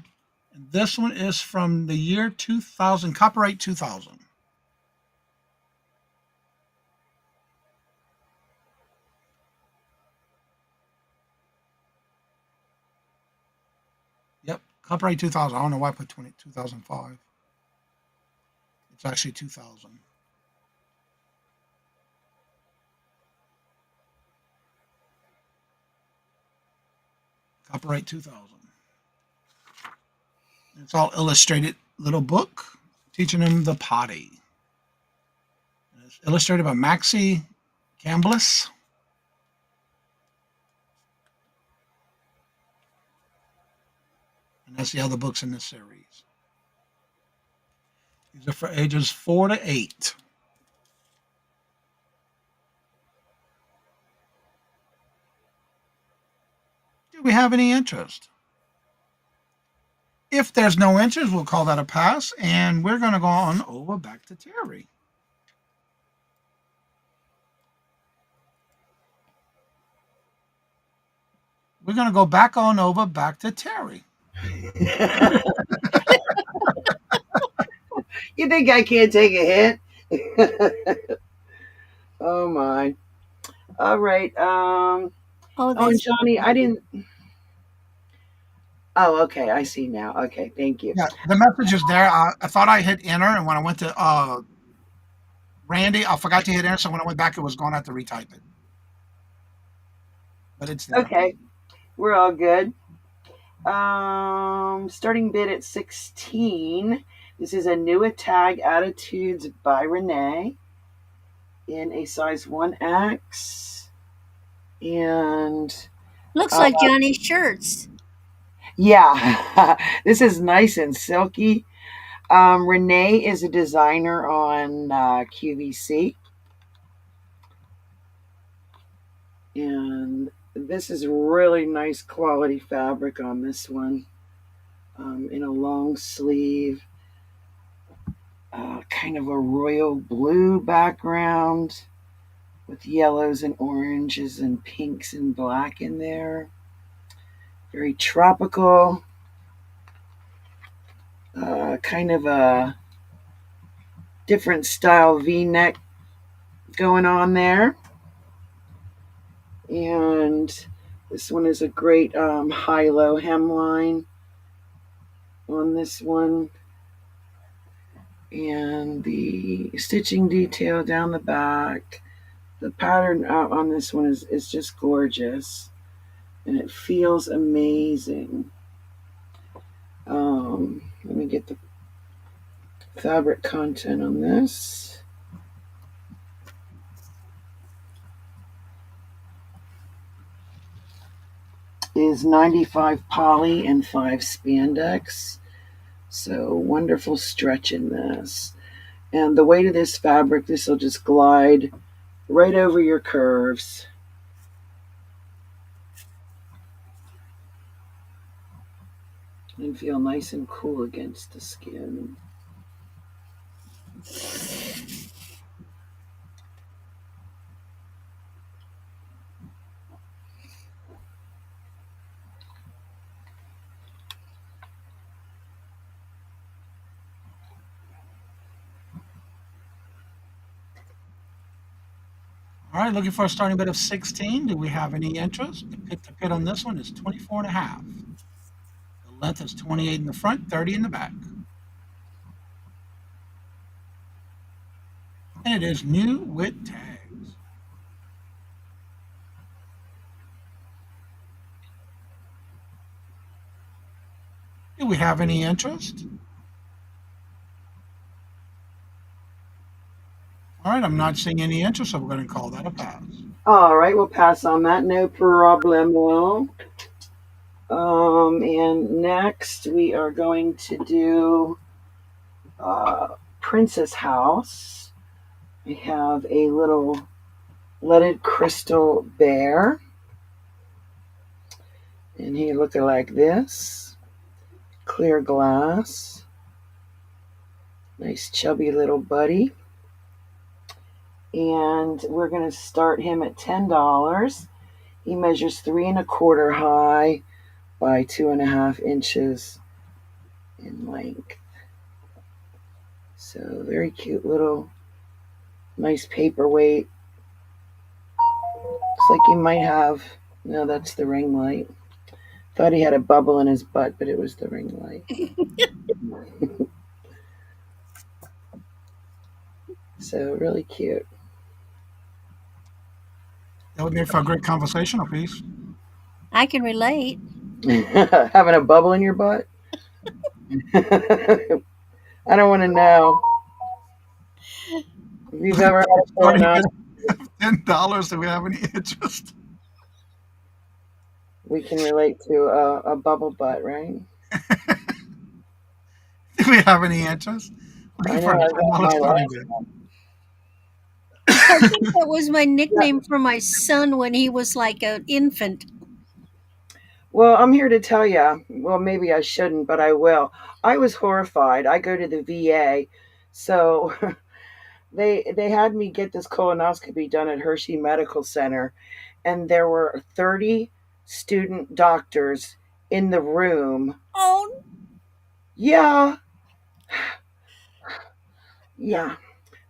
S1: And this one is from the year 2000, copyright 2000. Yep, copyright 2000. I don't know why I put 2005. It's actually 2000. Copyright 2000. It's all illustrated little book teaching them the potty. And it's illustrated by Maxie Cambliss. And that's the other books in this series. These are for ages 4 to 8. Do we have any interest? If there's no interest, we'll call that a pass, and we're going to go on over back to Terry. We're going to go back on over back to Terry.
S2: You think I can't take a hit? Oh my. All right.
S3: Oh,
S2: Oh, and
S3: that's
S2: Johnny, I didn't. Oh, okay. I see now. Okay, thank you.
S1: Yeah, the message is there. I thought I hit enter, and when I went to Randy, I forgot to hit enter, so when I went back, it was going to have to retype it. But it's there.
S2: Okay, we're all good. Starting bid at 16. This is a new tag attitudes by Renee in a size 1X. And
S3: looks like Johnny's shirts.
S2: yeah, this is nice and silky. Renee is a designer on QVC. And this is really nice quality fabric on this one. In a long sleeve, kind of a royal blue background with yellows and oranges and pinks and black in there. Very tropical. Kind of a different style V-neck going on there. And this one is a great high-low hemline on this one. And the stitching detail down the back. The pattern on this one is just gorgeous. And it feels amazing. Let me get the fabric content on this. Is 95 poly and 5 spandex. So wonderful stretch in this. And the weight of this fabric, this will just glide right over your curves. And feel nice and cool against the skin.
S1: All right, looking for a starting bid of 16. Do we have any interest? The pit to pit on this one is 24 and a half. The length is 28 in the front, 30 in the back. And it is new with tags. Do we have any interest? All right, I'm not seeing any interest, so we're going to call that a pass.
S2: All right, we'll pass on that. No problemo. And next we are going to do Princess House. We have a little leaded crystal bear. And he looking like this. Clear glass. Nice chubby little buddy. And we're going to start him at $10. He measures 3 1/4 high by 2.5 inches in length. So very cute little nice paperweight. Looks like he might have, no, that's the ring light. Thought he had a bubble in his butt, but it was the ring light. So really cute.
S1: That would make for a great conversational piece.
S3: I can relate.
S2: Having a bubble in your butt? I don't want to know. If you've ever had a
S1: Starting bid
S2: colonoscopy,
S1: of $10. Do we have any interest?
S2: we can relate to a bubble butt, right?
S1: Do we have any interest? Looking
S2: I
S1: for
S2: know
S1: a
S2: I got
S1: $10
S2: my
S1: starting
S2: last
S1: bid.
S2: one.
S3: I think that was my
S2: Yeah.
S3: nickname for my son when he was like an infant.
S2: Well, I'm here to tell you. Well, maybe I shouldn't, but I will. I was horrified. I go to the VA, so they had me get this colonoscopy done at Hershey Medical Center, and there were 30 student doctors in the room.
S3: Oh,
S2: Yeah, yeah.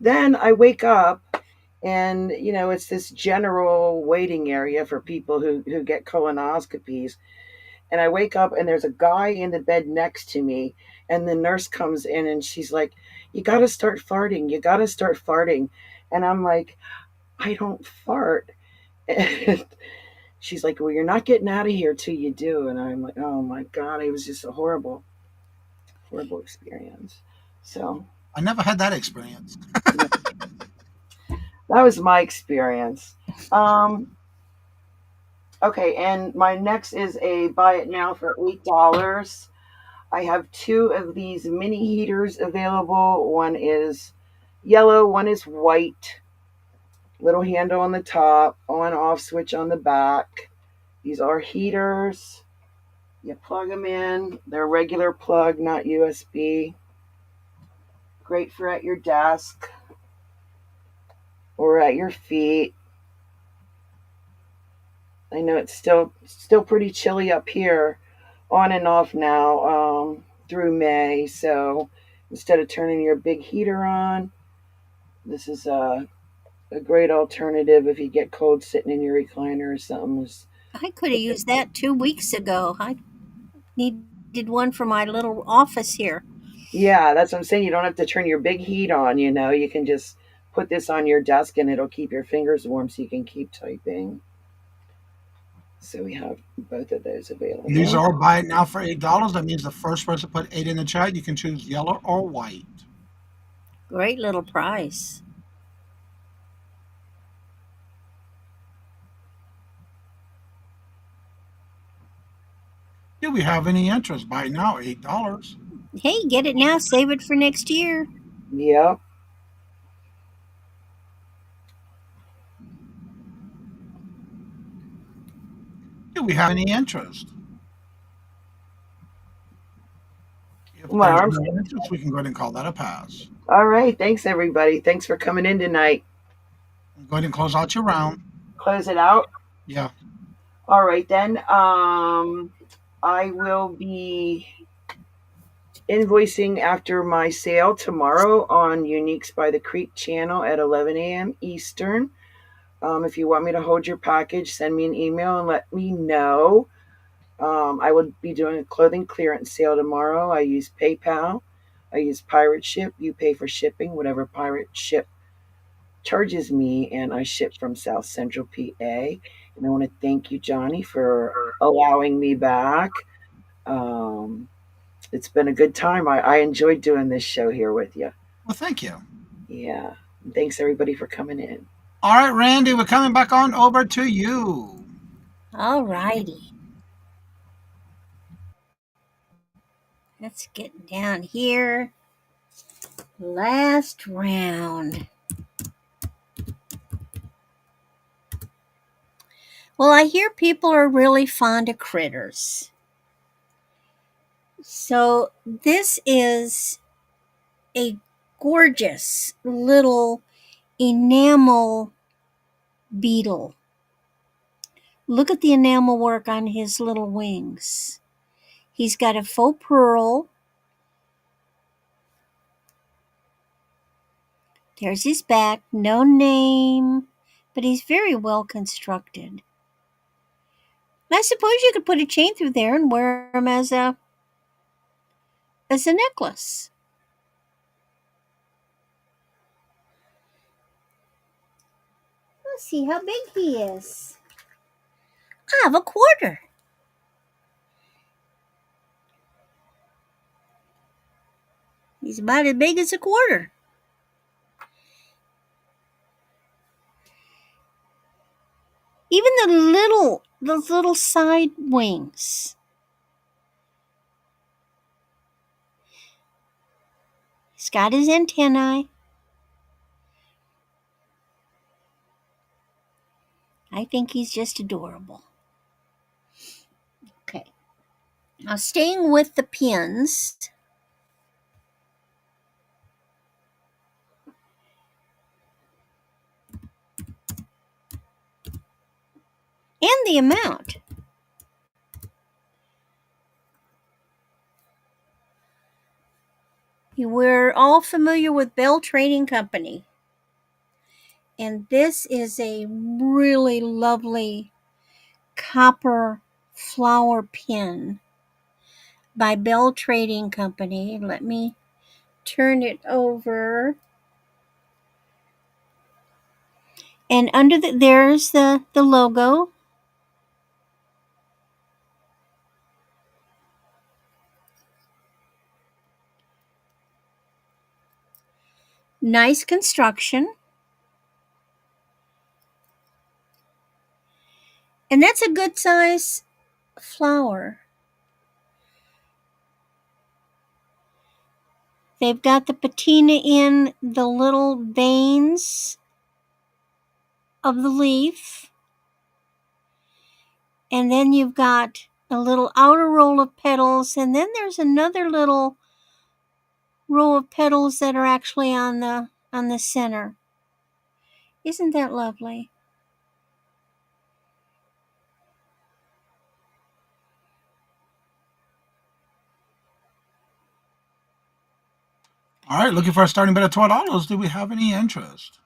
S2: Then I wake up, and it's this general waiting area for people who get colonoscopies. And I wake up, and there's a guy in the bed next to me, and the nurse comes in, and she's like, "You got to start farting. You got to start farting." And I'm like, "I don't fart." And she's like, "Well, you're not getting out of here till you do." And I'm like, "Oh my god, it was just a horrible, horrible experience." So
S1: I never had that experience.
S2: yeah, that was my experience. Um, okay, and my next is a buy it now for $8. I have two of these mini heaters available. One is yellow, one is white. Little handle on the top, on off switch on the back. These are heaters. You plug them in. They're regular plug, not USB. Great for at your desk or at your feet. I know it's still pretty chilly up here, on and off now through May. So instead of turning your big heater on, this is a great alternative if you get cold sitting in your recliner or something.
S3: I could have used that 2 weeks ago. I needed one for my little office here.
S2: Yeah, that's what I'm saying. You don't have to turn your big heat on, you can just put this on your desk and it'll keep your fingers warm so you can keep typing. So we have both of those
S1: These
S2: available.
S1: are buy it now for $8. That means the first person to put 8 in the chat, you can choose yellow or white.
S3: Great little price.
S1: Do we have any interest? Buy it now, $8.
S3: Hey, get it now, save it for next year.
S2: Yep.
S1: Do we have any interest? If
S2: Well,
S1: there's no interest, we can go ahead and call that a pass.
S2: all right. Thanks, everybody. Thanks for coming in tonight.
S1: Go ahead and close out your round.
S2: Close it out.
S1: Yeah.
S2: All right, then. I will be invoicing after my sale tomorrow on Uniques by the Creek channel at 11 a.m. Eastern. If you want me to hold your package, send me an email and let me know. I will be doing a clothing clearance sale tomorrow. I use PayPal. I use Pirate Ship. You pay for shipping, whatever Pirate Ship charges me, and I ship from South Central PA. And I want to thank you, Johnny, for allowing me back. Um, it's been a good time. I enjoyed doing this show here with you.
S1: Well, thank you.
S2: Yeah. Thanks, everybody, for coming in.
S1: All right, Randy, we're coming back on over to you.
S3: All righty. Let's get down here. Last round. Well, I hear people are really fond of critters. So this is a gorgeous little enamel beetle. Look at the enamel work on his little wings. He's got a faux pearl There's his back, no name, but he's very well constructed. I suppose you could put a chain through there and wear him as a necklace. Let's see how big he is. I have a quarter. He's about as big as a quarter. Even those little side wings. He's got his antennae. I think he's just adorable. Okay. Now, staying with the pins, and the amount. We're all familiar with Bell Trading Company. And this is a really lovely copper flower pin by Bell Trading Company. Let me turn it over. And there's the logo. Nice construction. And that's a good size flower. They've got the patina in the little veins of the leaf. And then you've got a little outer roll of petals, and then there's another little row of petals that are actually on the center. Isn't that lovely?
S1: All right, looking for a starting bid of $12. Do we have any interest?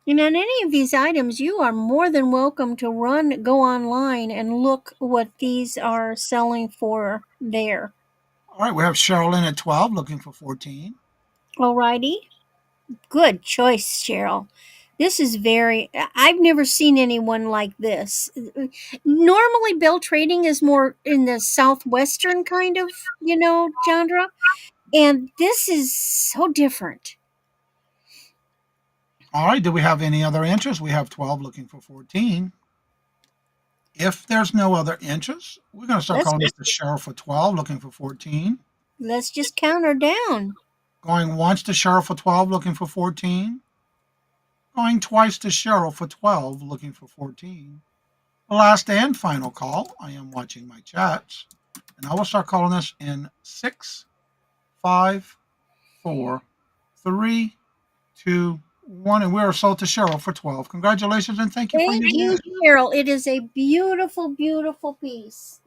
S3: And on any of these items, you are more than welcome to go online and look what these are selling for there.
S1: All right, we have Cheryl in at 12, looking for 14.
S3: Alrighty. Good choice, Cheryl. This is I've never seen anyone like this. Normally, bill trading is more in the southwestern kind of, genre. And this is so different.
S1: All right, do we have any other interest? We have 12, looking for 14. If there's no other interest, we're going to start
S3: Let's
S1: calling Mr. Cheryl for 12, looking for 14.
S3: let's just count her down.
S1: Going once to Cheryl for 12, looking for 14. Going twice to Cheryl for 12, looking for 14. The last and final call. I am watching my chats. And I will start calling this in 6, 5, 4, 3, 2, 1. And we are sold to Cheryl for 12. Congratulations and thank you for
S3: Thank
S1: using
S3: you,
S1: it.
S3: Cheryl. It is a beautiful, beautiful piece.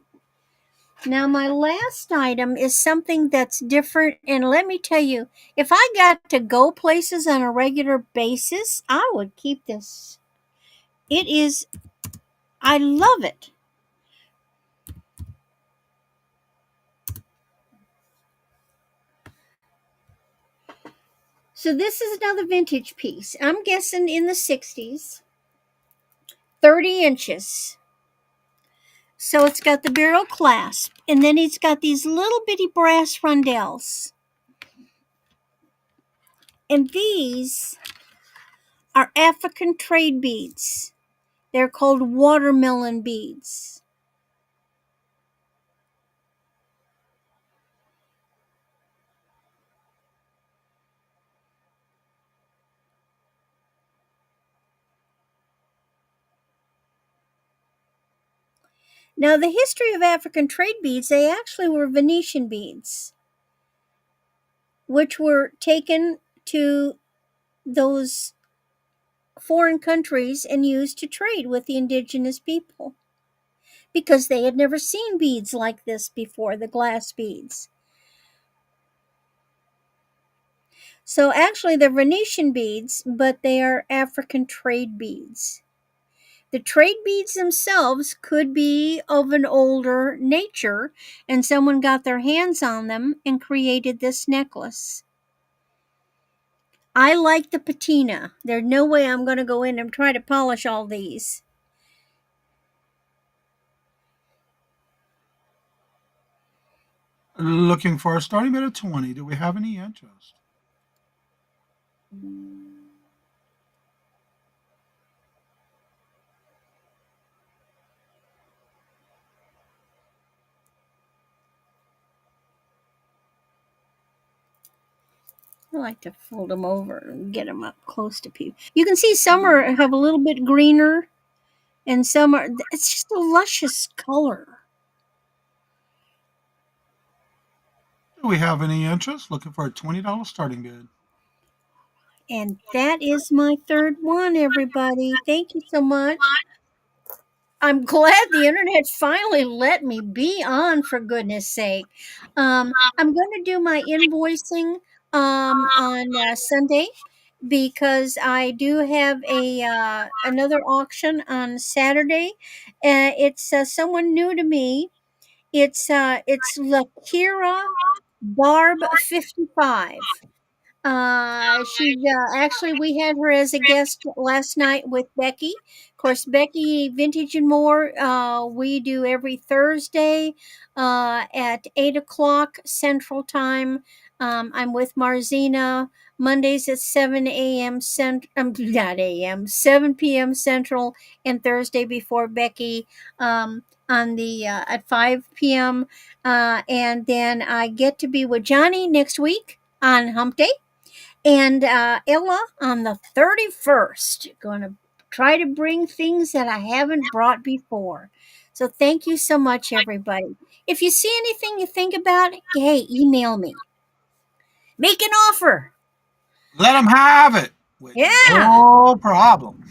S3: Now, my last item is something that's different. And let me tell you, if I got to go places on a regular basis, I would keep this. I love it. So, this is another vintage piece. I'm guessing in the 60s, 30 inches. So, it's got the barrel clasp, and then it's got these little bitty brass rondelles. And these are African trade beads. They're called watermelon beads. Now, the history of African trade beads, they actually were Venetian beads, which were taken to those foreign countries and used to trade with the indigenous people because they had never seen beads like this before, the glass beads. So actually, they're Venetian beads, but they are African trade beads. The trade beads themselves could be of an older nature, and someone got their hands on them and created this necklace. I like the patina. There's no way I'm going to go in and try to polish all these.
S1: Looking for a starting bid of 20. Do we have any interest?
S3: I like to fold them over and get them up close to people. You can see some have a little bit greener, and some are. It's just a luscious color.
S1: Do we have any interest? Looking for a $20 starting bid.
S3: And that is my third one, everybody. Thank you so much. I'm glad the internet finally let me be on, for goodness sake. I'm going to do my invoicing on Sunday because I do have a another auction on Saturday. It's someone new to me. It's Lakira Barb 55. She actually, we had her as a guest last night with Becky. Of course, Becky Vintage and More. We do every Thursday at 8 o'clock Central Time. I'm with Marzina. Mondays at 7 a.m. Not a.m. 7 p.m. Central, and Thursday before Becky on the at 5 p.m. And then I get to be with Johnny next week on Hump Day. And Ella on the 31st, going to try to bring things that I haven't brought before. So thank you so much, everybody. If you see anything you think about, hey, email me. Make an offer.
S1: Let them have it with
S3: Yeah.
S1: no problem.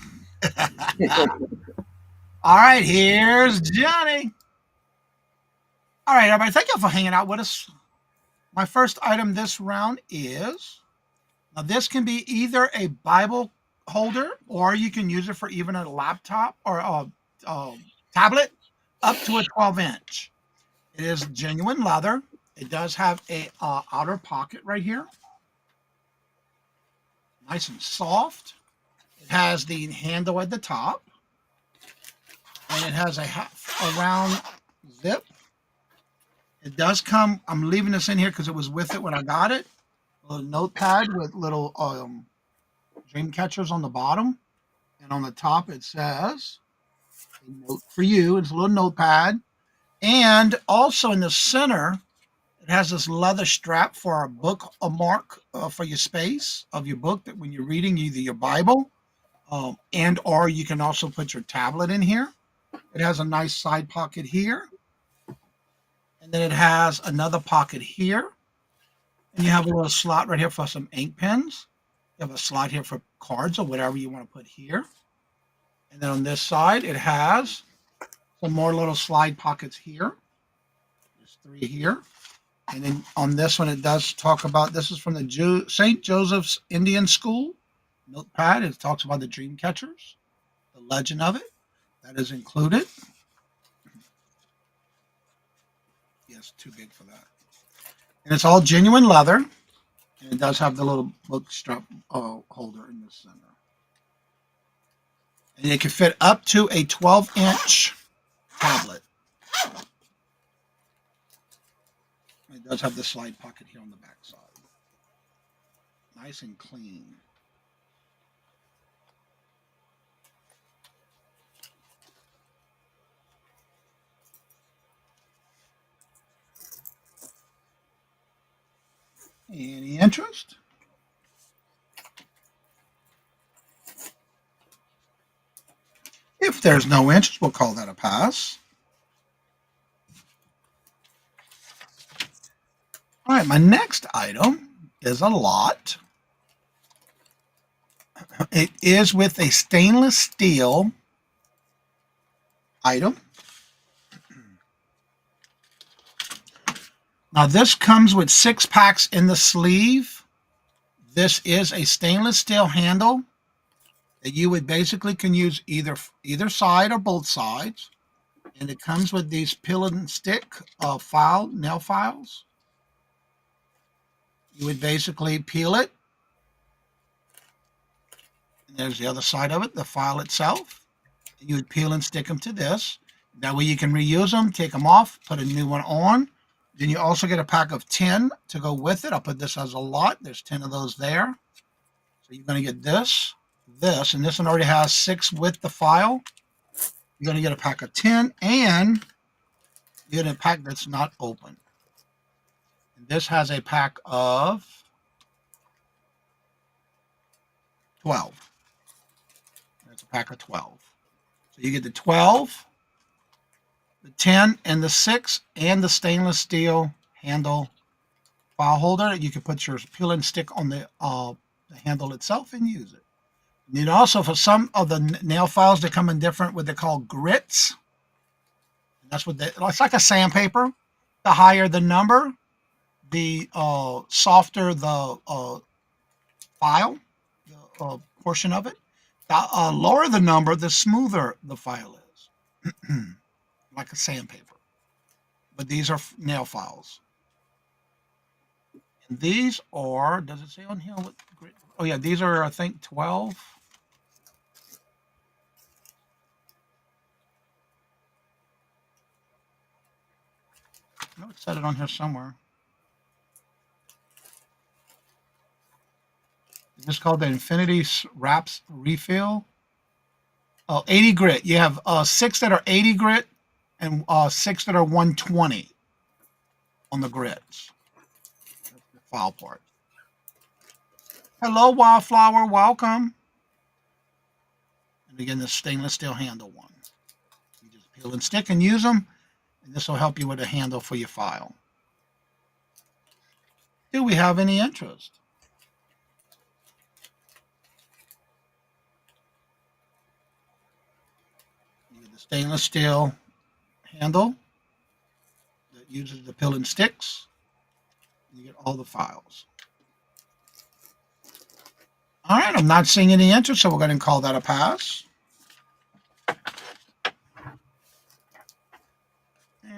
S1: All right, here's Johnny. All right, everybody, thank you for hanging out with us. My first item this round is, now this can be either a Bible holder or you can use it for even a laptop or a tablet up to a 12-inch. It is genuine leather. It does have a outer pocket right here. Nice and soft. It has the handle at the top. And it has a round zip. It does come, I'm leaving this in here because it was with it when I got it. A little notepad with little dream catchers on the bottom. And on the top it says, a note for you. It's a little notepad. And also in the center, it has this leather strap for a book, a mark for your space of your book that when you're reading either your Bible and or you can also put your tablet in here. It has a nice side pocket here. And then it has another pocket here. And you have a little slot right here for some ink pens. You have a slot here for cards or whatever you want to put here. And then on this side, it has some more little slide pockets here. There's 3 here. And then on this one, it does talk about, this is from the St. Joseph's Indian School notepad. It talks about the dream catchers, the legend of it. That is included. Yes, too big for that. And it's all genuine leather. And it does have the little book strap holder in the center. And it can fit up to a 12-inch tablet. It does have the slide pocket here on the back side. Nice and clean. Any interest? If there's no interest, we'll call that a pass. All right, my next item is a lot. It is with a stainless steel item. Now this comes with 6 packs in the sleeve. This is a stainless steel handle that you would basically can use either side or both sides. And it comes with these peel and stick nail files. You would basically peel it. And there's the other side of it, the file itself. You would peel and stick them to this. That way you can reuse them, take them off, put a new one on. Then you also get a pack of 10 to go with it. I'll put this as a lot. There's 10 of those there. So you're going to get this, and this one already has 6 with the file. You're going to get a pack of 10, and you get a pack that's not open. And this has a pack of 12. That's a pack of 12. So you get the 12, the 10, and the 6, and the stainless steel handle file holder. You can put your peel and stick on the handle itself and use it. You need also, for some of the nail files, they come in different, what they call grits. That's what it's like a sandpaper. The higher the number, the softer the file, the portion of it. The lower the number, the smoother the file is. Like a sandpaper. But these are nail files. And these are, does it say on here what grit? Oh yeah, these are, I think, 12. No, it said it on here somewhere. This is called the Infinity Wraps Refill. 80 grit. You have 6 that are 80 grit and 6 that are 120 on the grits. That's the file part. Hello, Wildflower. Welcome. And again, the stainless steel handle one. You just peel and stick and use them, and this will help you with a handle for your file. Do we have any interest? You get the stainless steel handle that uses the peel and sticks. You get all the files. All right, I'm not seeing any interest, so we're going to call that a pass.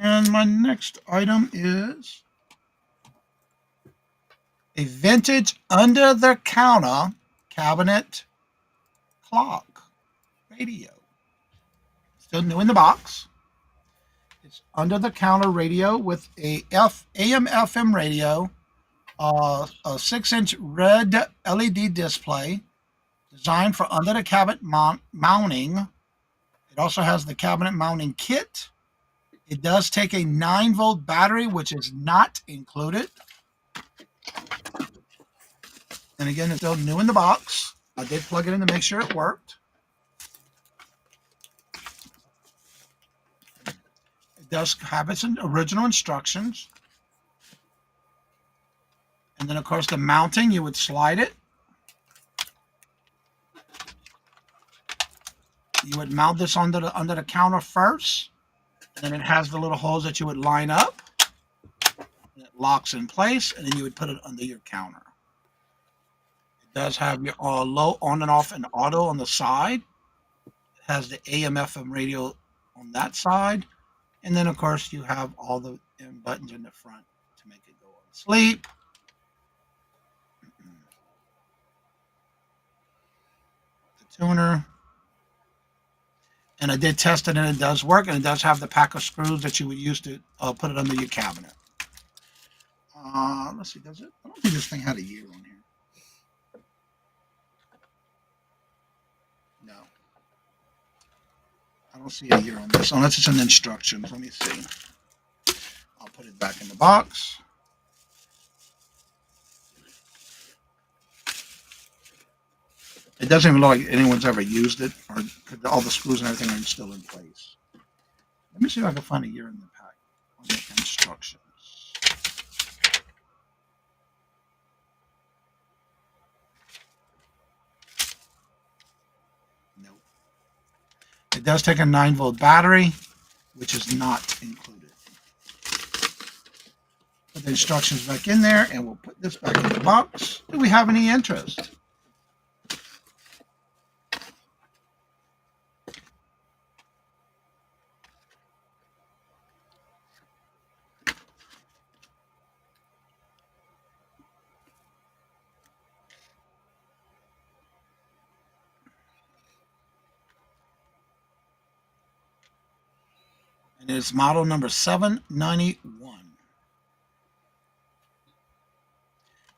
S1: And my next item is a vintage under-the-counter cabinet clock radio. Still new in the box. It's under-the-counter radio with a AM/FM radio, a 6-inch red LED display designed for under-the-cabinet mounting. It also has the cabinet mounting kit. It does take a 9-volt battery, which is not included. And again, it's still new in the box. I did plug it in to make sure it worked. It does have its original instructions. And then, of course, the mounting, you would slide it. You would mount this under the counter first. And then it has the little holes that you would line up. And it locks in place, and then you would put it under your counter. It does have your low on and off and auto on the side. It has the AM/FM radio on that side. And then, of course, you have all the buttons in the front to make it go on sleep. The tuner. And I did test it, and it does work, and it does have the pack of screws that you would use to put it under your cabinet. Let's see, does it? I don't think this thing had a year on here. No. I don't see a year on this, unless it's in instructions. Let me see. I'll put it back in the box. It doesn't even look like anyone's ever used it, or all the screws and everything are still in place. Let me see if I can find a year in the pack on the instructions. Nope. It does take a 9-volt battery, which is not included. Put the instructions back in there, and we'll put this back in the box. Do we have any interest? And it's model number 791.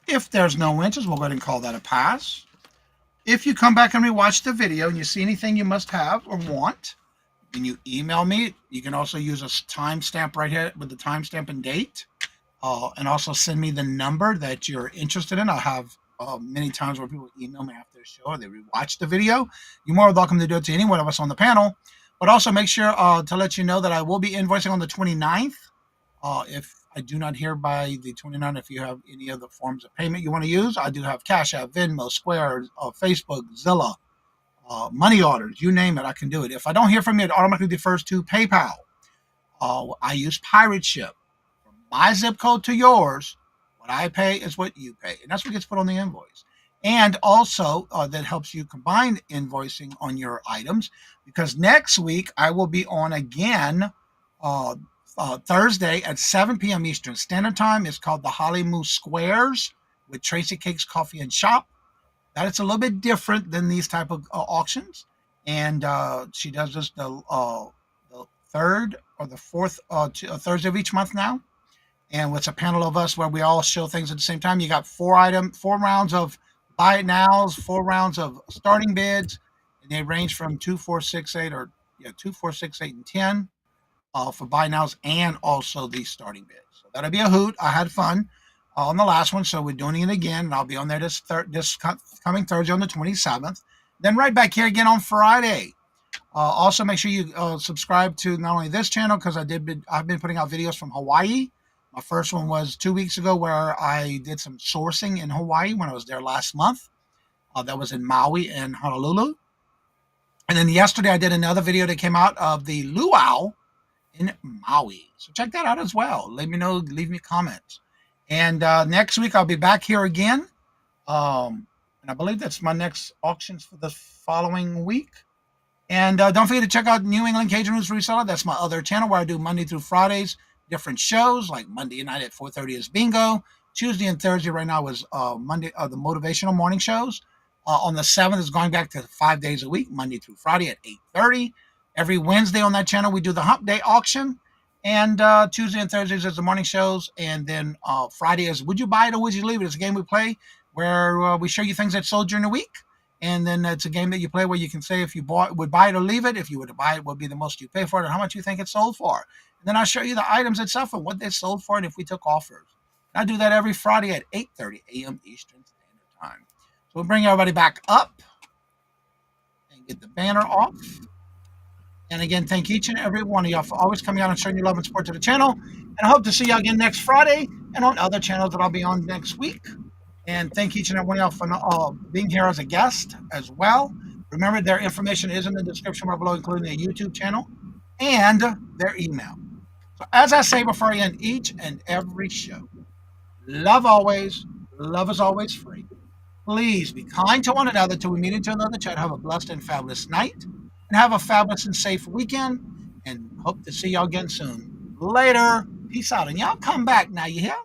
S1: If there's no interest, we'll go ahead and call that a pass. If you come back and rewatch the video and you see anything you must have or want, then you email me. You can also use a timestamp right here with the timestamp and date, and also send me the number that you're interested in. I'll have many times where people email me after the show or they rewatch the video. You're more welcome to do it to any one of us on the panel. But also make sure to let you know that I will be invoicing on the 29th. If I do not hear by the 29th, if you have any other forms of payment you want to use, I do have Cash App, Venmo, Square, Facebook, Zilla, money orders, you name it, I can do it. If I don't hear from you, it automatically defers to PayPal. I use Pirate Ship. From my zip code to yours, what I pay is what you pay. And that's what gets put on the invoice. And also, that helps you combine invoicing on your items, because next week I will be on again Thursday at 7 p.m. Eastern Standard Time. It's called the Hollywood Squares with Tracy Cakes Coffee and Shop. That it's a little bit different than these type of auctions. And she does this the third or the fourth Thursday of each month now. And it's a panel of us where we all show things at the same time. You got four rounds of buy it nows, 4 rounds of starting bids, and they range from 2, 4, 6, 8, or 2, 4, 6, 8, and 10 for buy nows and also the starting bids. So that'll be a hoot. I had fun on the last one, so we're doing it again, and I'll be on there this coming Thursday on the 27th. Then right back here again on Friday. Also, make sure you subscribe to not only this channel, because I've been putting out videos from Hawaii. My first one was 2 weeks ago, where I did some sourcing in Hawaii when I was there last month. That was in Maui and Honolulu. And then yesterday I did another video that came out of the luau in Maui. So check that out as well. Let me know, leave me comments. And next week I'll be back here again. And I believe that's my next auctions for the following week. And don't forget to check out New England Cajun Roots Reseller. That's my other channel where I do Monday through Fridays, different shows, like Monday night at 4:30 is bingo. Tuesday and Thursday right now is Monday the motivational morning shows. On the 7th is going back to 5 days a week, Monday through Friday at 8:30. Every Wednesday on that channel we do the Hump Day auction. And Tuesday and Thursdays is the morning shows. And then Friday is Would You Buy It or Would You Leave It? It's a game we play where we show you things that sold during the week. And then it's a game that you play where you can say if you would buy it or leave it. If you were to buy it, what would be the most you pay for it and how much you think it sold for. And then I'll show you the items itself and what they sold for and if we took offers. And I do that every Friday at 8:30 a.m. Eastern Standard Time. So we'll bring everybody back up and get the banner off. And again, thank each and every one of y'all for always coming out and showing your love and support to the channel. And I hope to see y'all again next Friday and on other channels that I'll be on next week. And thank each and every one of y'all for being here as a guest as well. Remember, their information is in the description bar below, including their YouTube channel and their email. So as I say before I end each and every show, love always, love is always free. Please be kind to one another till we meet into another chat. Have a blessed and fabulous night. And have a fabulous and safe weekend. And hope to see y'all again soon. Later. Peace out. And y'all come back now, you hear?